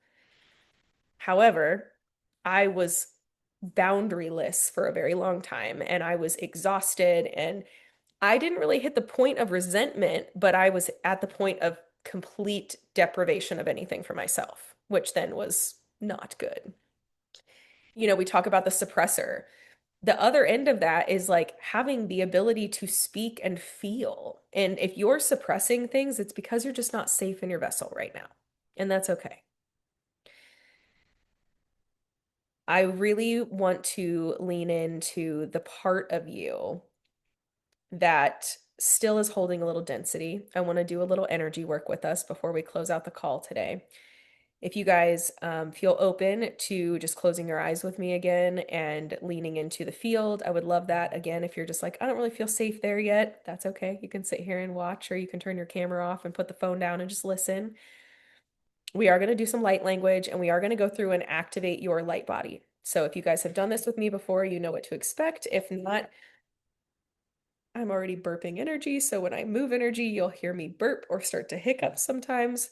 However, I was boundaryless for a very long time and I was exhausted and I didn't really hit the point of resentment, but I was at the point of complete deprivation of anything for myself, which then was not good. We talk about the suppressor. The other end of that is like having the ability to speak and feel. And if you're suppressing things, it's because you're just not safe in your vessel right now. And that's okay. I really want to lean into the part of you that still is holding a little density. I want to do a little energy work with us before we close out the call today. If you guys feel open to just closing your eyes with me again and leaning into the field, I would love that. Again, if you're just like, I don't really feel safe there yet, that's okay. You can sit here and watch, or you can turn your camera off and put the phone down and just listen. We are going to do some light language and we are going to go through and activate your light body. So if you guys have done this with me before, you know what to expect. If not, I'm already burping energy. So when I move energy, you'll hear me burp or start to hiccup sometimes.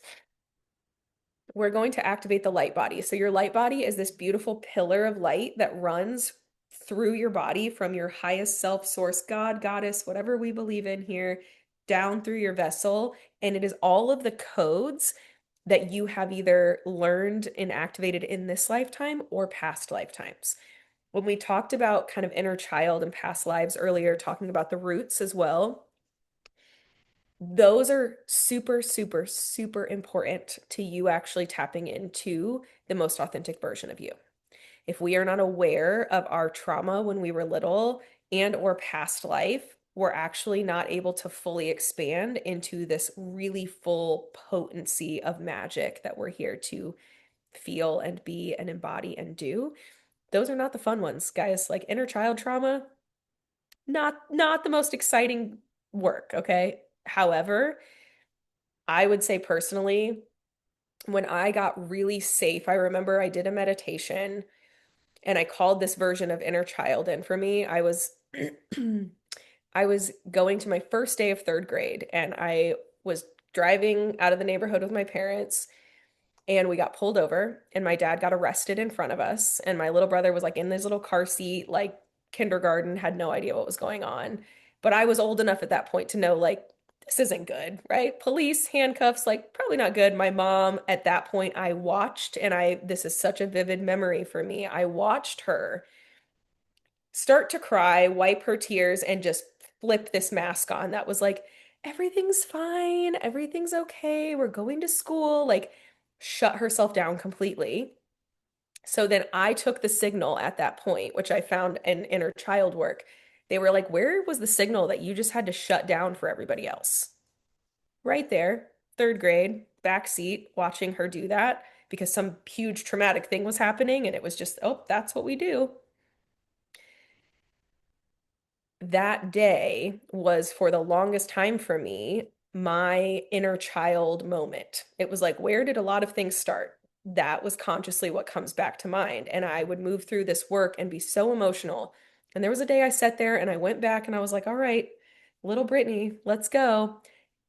We're going to activate the light body. So your light body is this beautiful pillar of light that runs through your body from your highest self source, God, goddess, whatever we believe in here, down through your vessel. And it is all of the codes that you have either learned and activated in this lifetime or past lifetimes. When we talked about kind of inner child and past lives earlier, talking about the roots as well, those are super, super, super important to you actually tapping into the most authentic version of you. If we are not aware of our trauma when we were little and or past life, we're actually not able to fully expand into this really full potency of magic that we're here to feel and be and embody and do. Those are not the fun ones, guys. Like inner child trauma, not the most exciting work, okay? However, I would say personally, when I got really safe, I remember I did a meditation and I called this version of inner child in for me. I was I was going to my first day of third grade and I was driving out of the neighborhood with my parents and we got pulled over and my dad got arrested in front of us and my little brother was like in this little car seat, like kindergarten, had no idea what was going on. But I was old enough at that point to know like this isn't good, right? Police, handcuffs, like probably not good. My mom at that point I watched and this is such a vivid memory for me. I watched her start to cry, wipe her tears and just flip this mask on that was like, everything's fine, everything's okay, we're going to school, like shut herself down completely. So then I took the signal at that point, which I found in inner child work. They were like, where was the signal that you just had to shut down for everybody else? Right there, third grade, back seat, watching her do that because some huge traumatic thing was happening. And it was just, oh, that's what we do. That day was for the longest time for me my inner child moment. It was like, where did a lot of things start? That was consciously what comes back to mind. And I would move through this work and be so emotional. And there was a day I sat there and I went back and I was like, all right, little Brittany, let's go.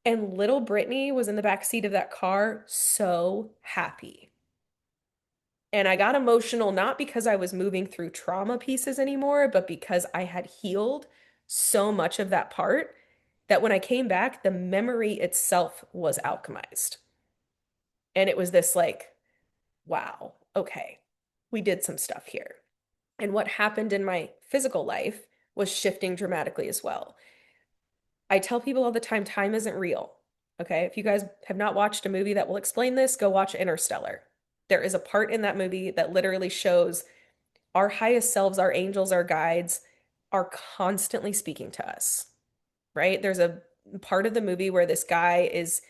And little Brittany was in the back seat of that car, so happy. And I got emotional not because I was moving through trauma pieces anymore, but because I had healed so much of that part that when I came back, the memory itself was alchemized. And it was this like, wow, okay, we did some stuff here. And what happened in my physical life was shifting dramatically as well. I tell people all the time isn't real. Okay. If you guys have not watched a movie that will explain this, go watch Interstellar. There is a part in that movie that literally shows our highest selves, our angels, our guides are constantly speaking to us, right? There's a part of the movie where this guy is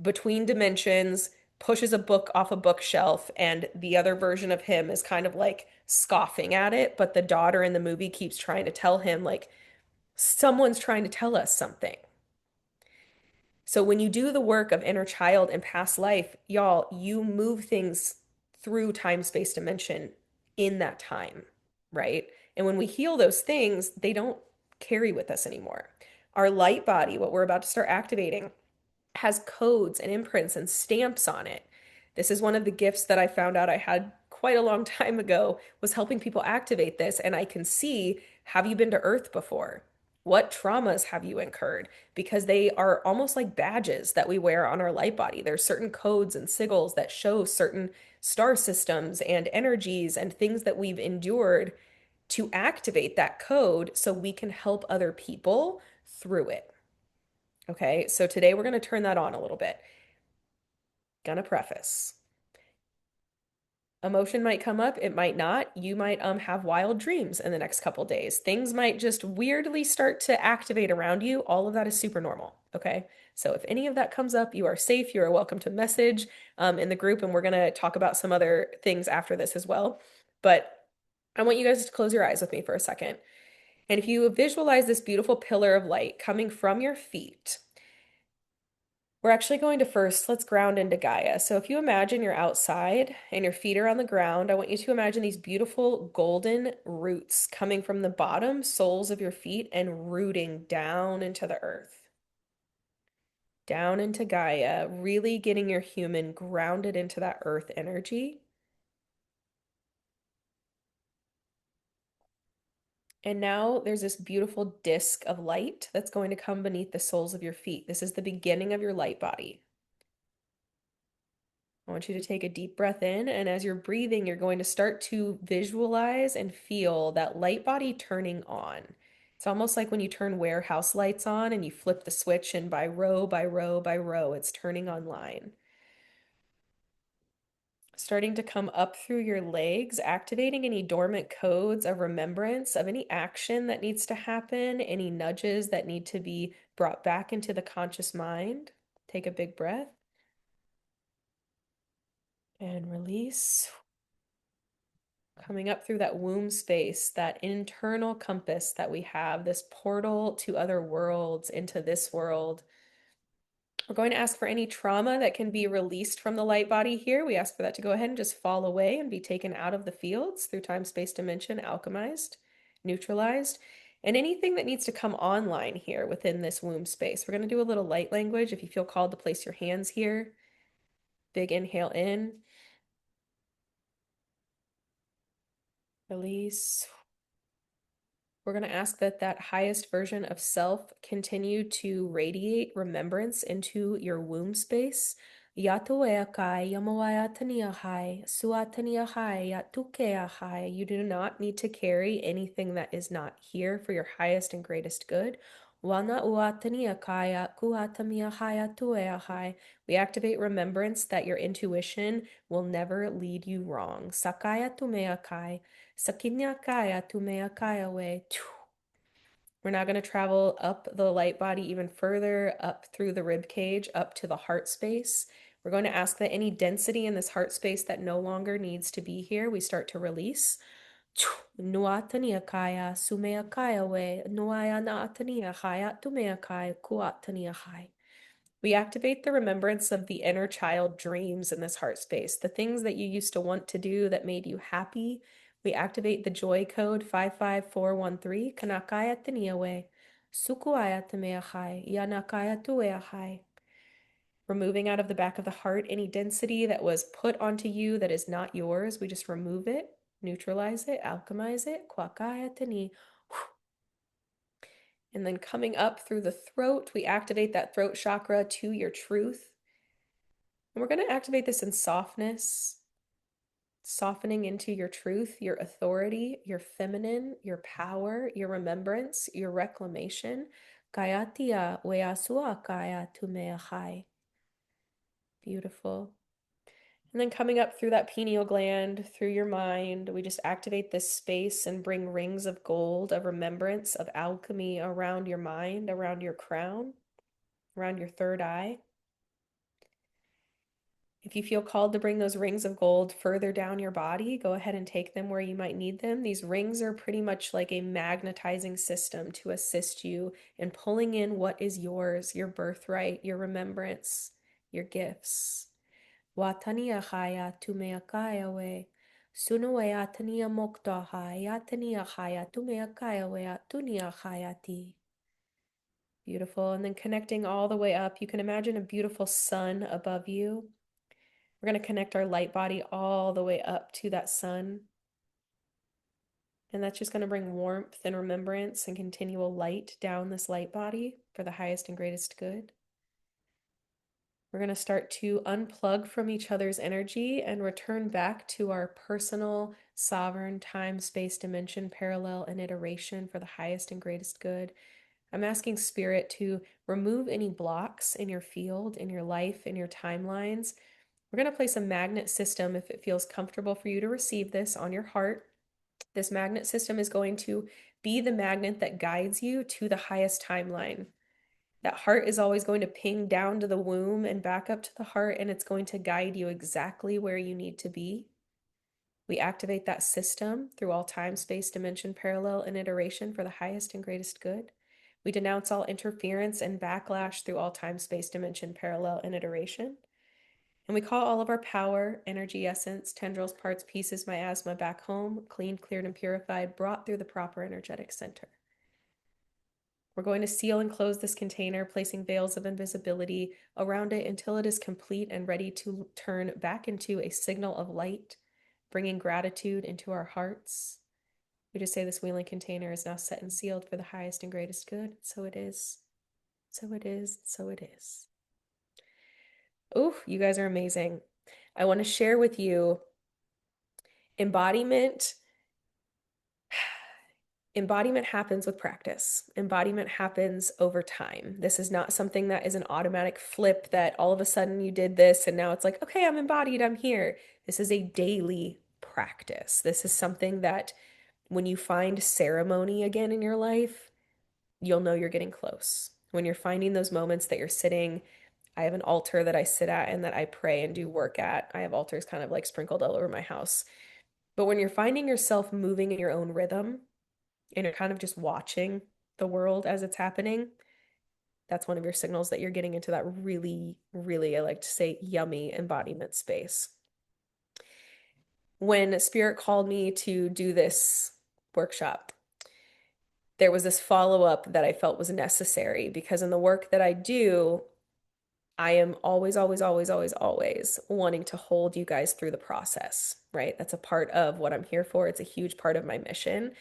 between dimensions, pushes a book off a bookshelf, and the other version of him is kind of like scoffing at it. But the daughter in the movie keeps trying to tell him, like, someone's trying to tell us something. So when you do the work of inner child and past life, y'all, you move things through time, space, dimension in that time, right? And when we heal those things, they don't carry with us anymore. Our light body, what we're about to start activating, has codes and imprints and stamps on it. This is one of the gifts that I found out I had quite a long time ago was helping people activate this. And I can see, have you been to Earth before? What traumas have you incurred? Because they are almost like badges that we wear on our light body. There's certain codes and sigils that show certain star systems and energies and things that we've endured to activate that code so we can help other people through it. Okay, so today we're going to turn that on a little bit. Gonna preface. Emotion might come up, it might not. You might have wild dreams in the next couple days. Things might just weirdly start to activate around you. All of that is super normal, okay? So if any of that comes up, you are safe. You are welcome to message in the group, and we're gonna talk about some other things after this as well. But I want you guys to close your eyes with me for a second. And if you visualize this beautiful pillar of light coming from your feet, we're actually going to first, let's ground into Gaia. So if you imagine you're outside and your feet are on the ground, I want you to imagine these beautiful golden roots coming from the bottom soles of your feet and rooting down into the earth, down into Gaia, really getting your human grounded into that earth energy. And now there's this beautiful disc of light that's going to come beneath the soles of your feet. This is the beginning of your light body. I want you to take a deep breath in, and as you're breathing, you're going to start to visualize and feel that light body turning on. It's almost like when you turn warehouse lights on and you flip the switch, and by row by row by row, it's turning online. Starting to come up through your legs, activating any dormant codes of remembrance of any action that needs to happen, any nudges that need to be brought back into the conscious mind. Take a big breath and release. Coming up through that womb space, that internal compass that we have, this portal to other worlds, into this world. We're going to ask for any trauma that can be released from the light body here. We ask for that to go ahead and just fall away and be taken out of the fields through time, space, dimension, alchemized, neutralized, and anything that needs to come online here within this womb space. We're going to do a little light language. If you feel called to place your hands here, big inhale in, release. We're going to ask that that highest version of self continue to radiate remembrance into your womb space. Yatueakai, yamoayataniahai, suataniahai, yatukeahai. You do not need to carry anything that is not here for your highest and greatest good. Wana uatania kaya kuatamia haya tuea hai. We activate remembrance that your intuition will never lead you wrong. Sakaya tumea kai. Sakinya kaya tumea kaya we. We're now going to travel up the light body even further, up through the rib cage, up to the heart space. We're going to ask that any density in this heart space that no longer needs to be here, we start to release. Nuatania kaya, sumea kaya we, nuaya naatania haya, tumea kaya, kuatania hai. We activate the remembrance of the inner child dreams in this heart space, the things that you used to want to do that made you happy. We activate the joy code 55413, Kanakaya Taniawe, Sukuaya Tameahai, Yanakaya Tueahai. Removing out of the back of the heart any density that was put onto you that is not yours. We just remove it, neutralize it, alchemize it. Kwakaya Tani. And then coming up through the throat, we activate that throat chakra to your truth. And we're going to activate this in softness, softening into your truth, your authority, your feminine, your power, your remembrance, your reclamation. Kayatia weasua kaya tumeahai. Beautiful. And then coming up through that pineal gland, through your mind, we just activate this space and bring rings of gold, of remembrance, of alchemy around your mind, around your crown, around your third eye. If you feel called to bring those rings of gold further down your body, go ahead and take them where you might need them. These rings are pretty much like a magnetizing system to assist you in pulling in what is yours, your birthright, your remembrance, your gifts. Watania haya tumeakaya we. Sunuea tania mokta haya tania haya tumeakaya we atunia hayati. Beautiful. And then connecting all the way up, you can imagine a beautiful sun above you. We're going to connect our light body all the way up to that sun. And that's just going to bring warmth and remembrance and continual light down this light body for the highest and greatest good. We're going to start to unplug from each other's energy and return back to our personal, sovereign, time, space, dimension, parallel, and iteration for the highest and greatest good. I'm asking Spirit to remove any blocks in your field, in your life, in your timelines. We're going to place a magnet system, if it feels comfortable for you to receive this, on your heart. This magnet system is going to be the magnet that guides you to the highest timeline. That heart is always going to ping down to the womb and back up to the heart, and it's going to guide you exactly where you need to be. We activate that system through all time, space, dimension, parallel, and iteration for the highest and greatest good. We denounce all interference and backlash through all time, space, dimension, parallel, and iteration. And we call all of our power, energy, essence, tendrils, parts, pieces, miasma back home, cleaned, cleared, and purified, brought through the proper energetic center. We're going to seal and close this container, placing veils of invisibility around it until it is complete and ready to turn back into a signal of light, bringing gratitude into our hearts. We just say this wheeling container is now set and sealed for the highest and greatest good. So it is. So it is. So it is. Ooh, you guys are amazing. I want to share with you embodiment. Embodiment happens with practice. Embodiment happens over time. This is not something that is an automatic flip that all of a sudden you did this and now it's like, okay, I'm embodied, I'm here. This is a daily practice. This is something that when you find ceremony again in your life, you'll know you're getting close. When you're finding those moments that you're sitting, I have an altar that I sit at and that I pray and do work at. I have altars kind of like sprinkled all over my house. But when you're finding yourself moving in your own rhythm, and you're kind of just watching the world as it's happening, that's one of your signals that you're getting into that really, really, I like to say, yummy embodiment space. When Spirit called me to do this workshop, there was this follow-up that I felt was necessary because in the work that I do, I am always, always, always, always, always wanting to hold you guys through the process, right? That's a part of what I'm here for. It's a huge part of my mission.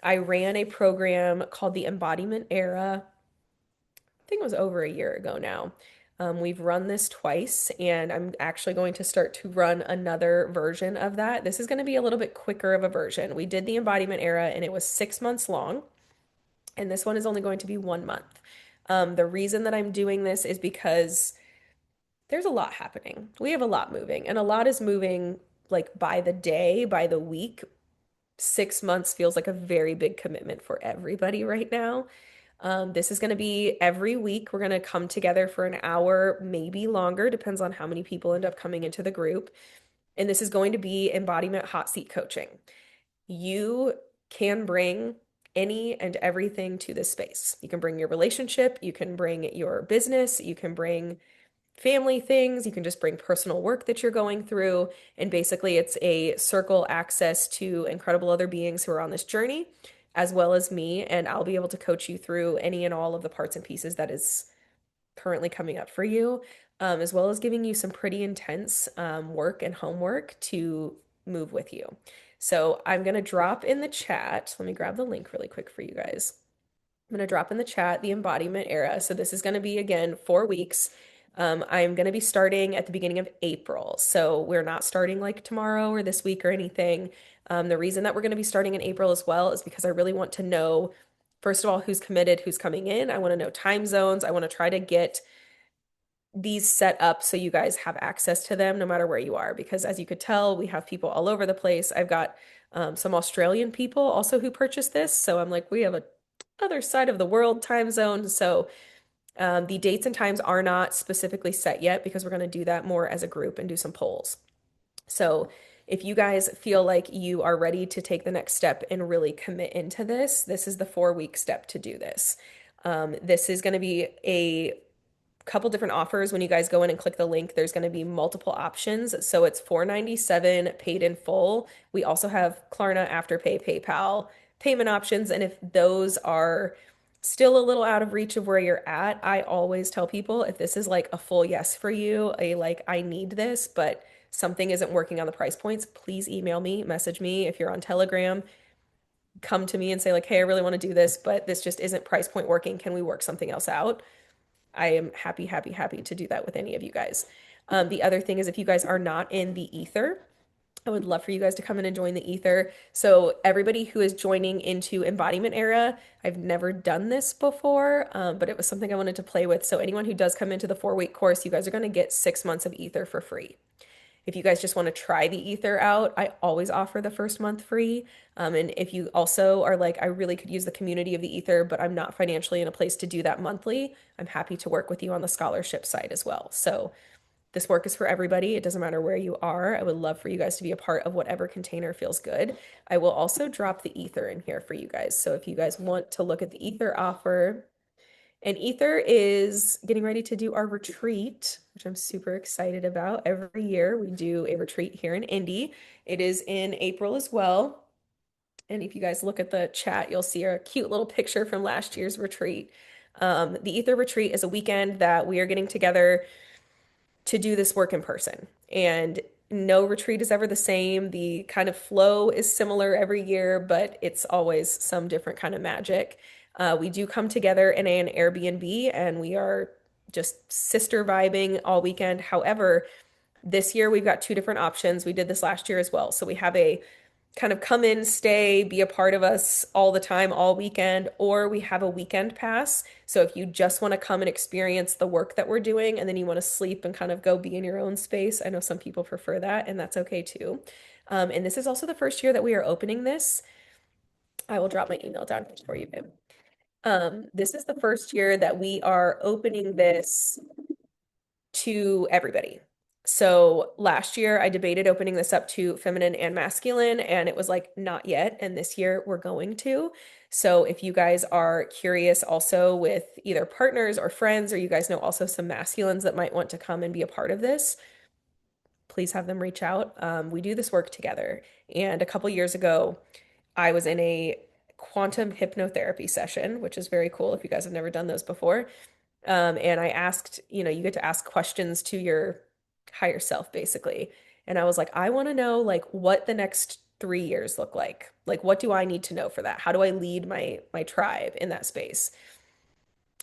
I ran a program called the Embodiment Era. I think it was over a year ago now. We've run this twice, and I'm actually going to start to run another version of that. This is going to be a little bit quicker of a version. We did the Embodiment Era, and it was 6 months long. and this one is only going to be 1 month. The reason that I'm doing this is because there's a lot happening. We have a lot moving, and a lot is moving like by the day, by the week. 6 months feels like a very big commitment for everybody right now. This is going to be every week. We're going to come together for an hour, maybe longer, depends on how many people end up coming into the group. And this is going to be embodiment hot seat coaching. You can bring any and everything to this space. You can bring your relationship, you can bring your business, you can bring family things, you can just bring personal work that you're going through. And basically, it's a circle access to incredible other beings who are on this journey, as well as me. And I'll be able to coach you through any and all of the parts and pieces that is currently coming up for you, as well as giving you some pretty intense work and homework to move with you. So I'm going to drop in the chat. Let me grab the link really quick for you guys. I'm going to drop in the chat the embodiment era. So this is going to be, again, 4 weeks. I'm going to be starting at the beginning of April. So we're not starting like tomorrow or this week or anything. The reason that we're going to be starting in April as well is because I really want to know, first of all, who's committed, who's coming in. I want to know time zones. I want to try to get these set up so you guys have access to them no matter where you are. Because as you could tell, we have people all over the place. I've got some Australian people also who purchased this. So I'm like, we have a other side of the world time zone. So the dates and times are not specifically set yet because we're going to do that more as a group and do some polls. So if you guys feel like you are ready to take the next step and really commit into this, this is the 4 week step to do this. This is going to be a couple different offers. When you guys go in and click the link, there's going to be multiple options. So it's $497 paid in full. We also have Klarna, Afterpay, PayPal payment options. And if those are still a little out of reach of where you're at, I always tell people if this is like a full yes for you, a like, I need this, but something isn't working on the price points, please email me, message me. If you're on Telegram, come to me and say like, hey, I really want to do this, but this just isn't price point working. Can we work something else out? I am happy, happy, happy to do that with any of you guys. The other thing is if you guys are not in the ether, I would love for you guys to come in and join the ether. So everybody who is joining into embodiment era, I've never done this before, but it was something I wanted to play with. So anyone who does come into the 4 week course, you guys are going to get 6 months of ether for free. If you guys just want to try the ether out, I always offer the first month free. And if you also are like, I really could use the community of the ether, but I'm not financially in a place to do that monthly, I'm happy to work with you on the scholarship side as well. So this work is for everybody. It doesn't matter where you are. I would love for you guys to be a part of whatever container feels good. I will also drop the ether in here for you guys. So if you guys want to look at the ether offer, and Ether is getting ready to do our retreat, which I'm super excited about. Every year we do a retreat here in Indy. It is in April as well. And if you guys look at the chat, you'll see a cute little picture from last year's retreat. The Ether retreat is a weekend that we are getting together to do this work in person. And no retreat is ever the same. The kind of flow is similar every year, but it's always some different kind of magic. We do come together in an Airbnb and we are just sister vibing all weekend. However, this year we've got two different options. We did this last year as well. So we have a kind of come in, stay, be a part of us all the time, all weekend, or we have a weekend pass. So if you just want to come and experience the work that we're doing and then you want to sleep and kind of go be in your own space, I know some people prefer that, and that's okay too. And this is also the first year that we are opening this. I will drop my email down for you, babe. This is the first year that we are opening this to everybody. So last year I debated opening this up to feminine and masculine, and it was like, not yet. And this year we're going to. So if you guys are curious also with either partners or friends, or you guys know also some masculines that might want to come and be a part of this, please have them reach out. We do this work together. And a couple years ago, I was in a quantum hypnotherapy session, which is very cool if you guys have never done those before. And I asked, you get to ask questions to your higher self, basically. And I was like, I want to know like what the next 3 years look like. Like, what do I need to know for that? How do I lead my tribe in that space?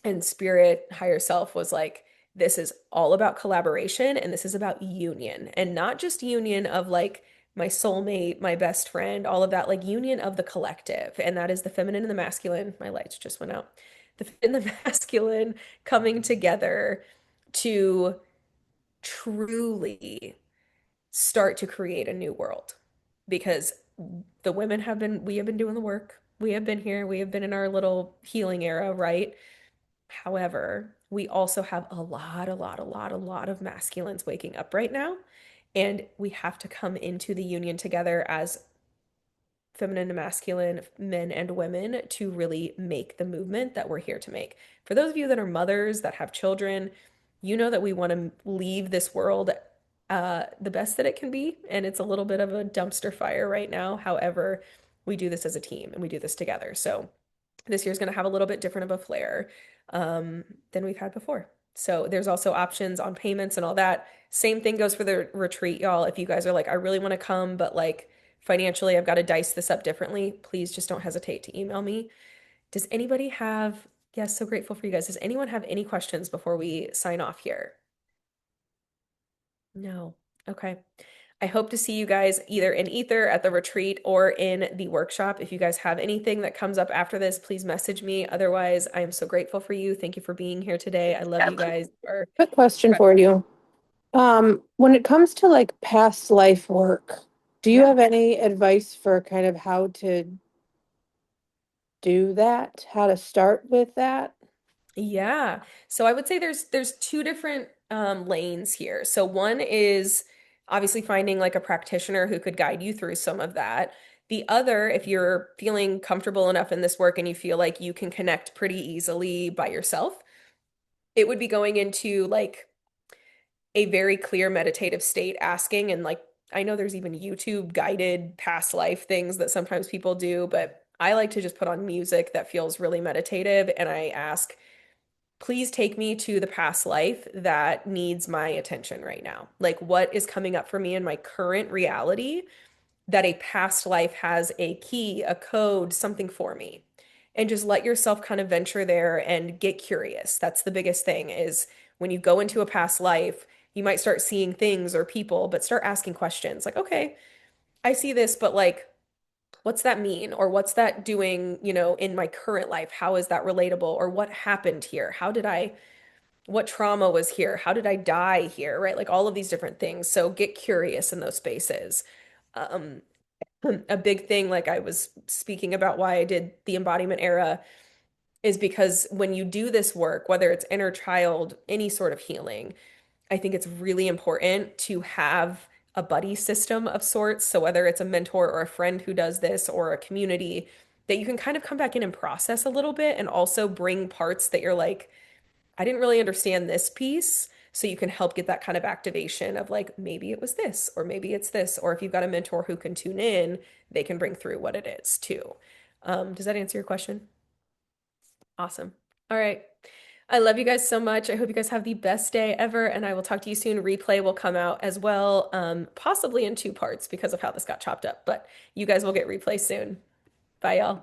And spirit, higher self was like, this is all about collaboration and this is about union, and not just union of like my soulmate, my best friend, all of that, like union of the collective. And that is the feminine and the masculine. My lights just went out. The feminine and the masculine coming together to truly start to create a new world. Because the women have been, we have been doing the work. We have been here. We have been in our little healing era, right? However, we also have a lot of masculines waking up right now. And we have to come into the union together as feminine and masculine men and women to really make the movement that we're here to make. For those of you that are mothers that have children, you know that we want to leave this world the best that it can be. And it's a little bit of a dumpster fire right now. However, we do this as a team and we do this together. So this year's going to have a little bit different of a flair than we've had before. So there's also options on payments and all that. Same thing goes for the retreat, y'all. If you guys are like, I really want to come, but like financially, I've got to dice this up differently, please just don't hesitate to email me. Does anybody have, yes, so grateful for you guys. Does anyone have any questions before we sign off here? No. Okay. I hope to see you guys either in Ether at the retreat or in the workshop. If you guys have anything that comes up after this, please message me. Otherwise, I am so grateful for you. Thank you for being here today. I love you guys. Quick question for you. When it comes to like past life work, do you Yeah. have any advice for kind of how to do that? How to start with that? Yeah. So I would say there's two different lanes here. So one is obviously finding like a practitioner who could guide you through some of that. The other, if you're feeling comfortable enough in this work and you feel like you can connect pretty easily by yourself, it would be going into like a very clear meditative state, asking and like I know there's even YouTube guided past life things that sometimes people do, but I like to just put on music that feels really meditative and I ask, please take me to the past life that needs my attention right now. Like, what is coming up for me in my current reality that a past life has a key, a code, something for me? And just let yourself kind of venture there and get curious. That's the biggest thing is when you go into a past life, you might start seeing things or people, but start asking questions like, okay, I see this, but like, what's that mean? Or what's that doing, in my current life? How is that relatable? Or what happened here? What trauma was here? How did I die here? Right? Like all of these different things. So get curious in those spaces. Um, a big thing, like I was speaking about why I did the embodiment era, is because when you do this work, whether it's inner child, any sort of healing, I think it's really important to have a buddy system of sorts. So whether it's a mentor or a friend who does this or a community that you can kind of come back in and process a little bit and also bring parts that you're like, I didn't really understand this piece. So you can help get that kind of activation of like, maybe it was this, or maybe it's this. Or if you've got a mentor who can tune in, they can bring through what it is too. Does that answer your question? Awesome. All right. I love you guys so much. I hope you guys have the best day ever, and I will talk to you soon. Replay will come out as well, possibly in two parts because of how this got chopped up, but you guys will get replay soon. Bye, y'all.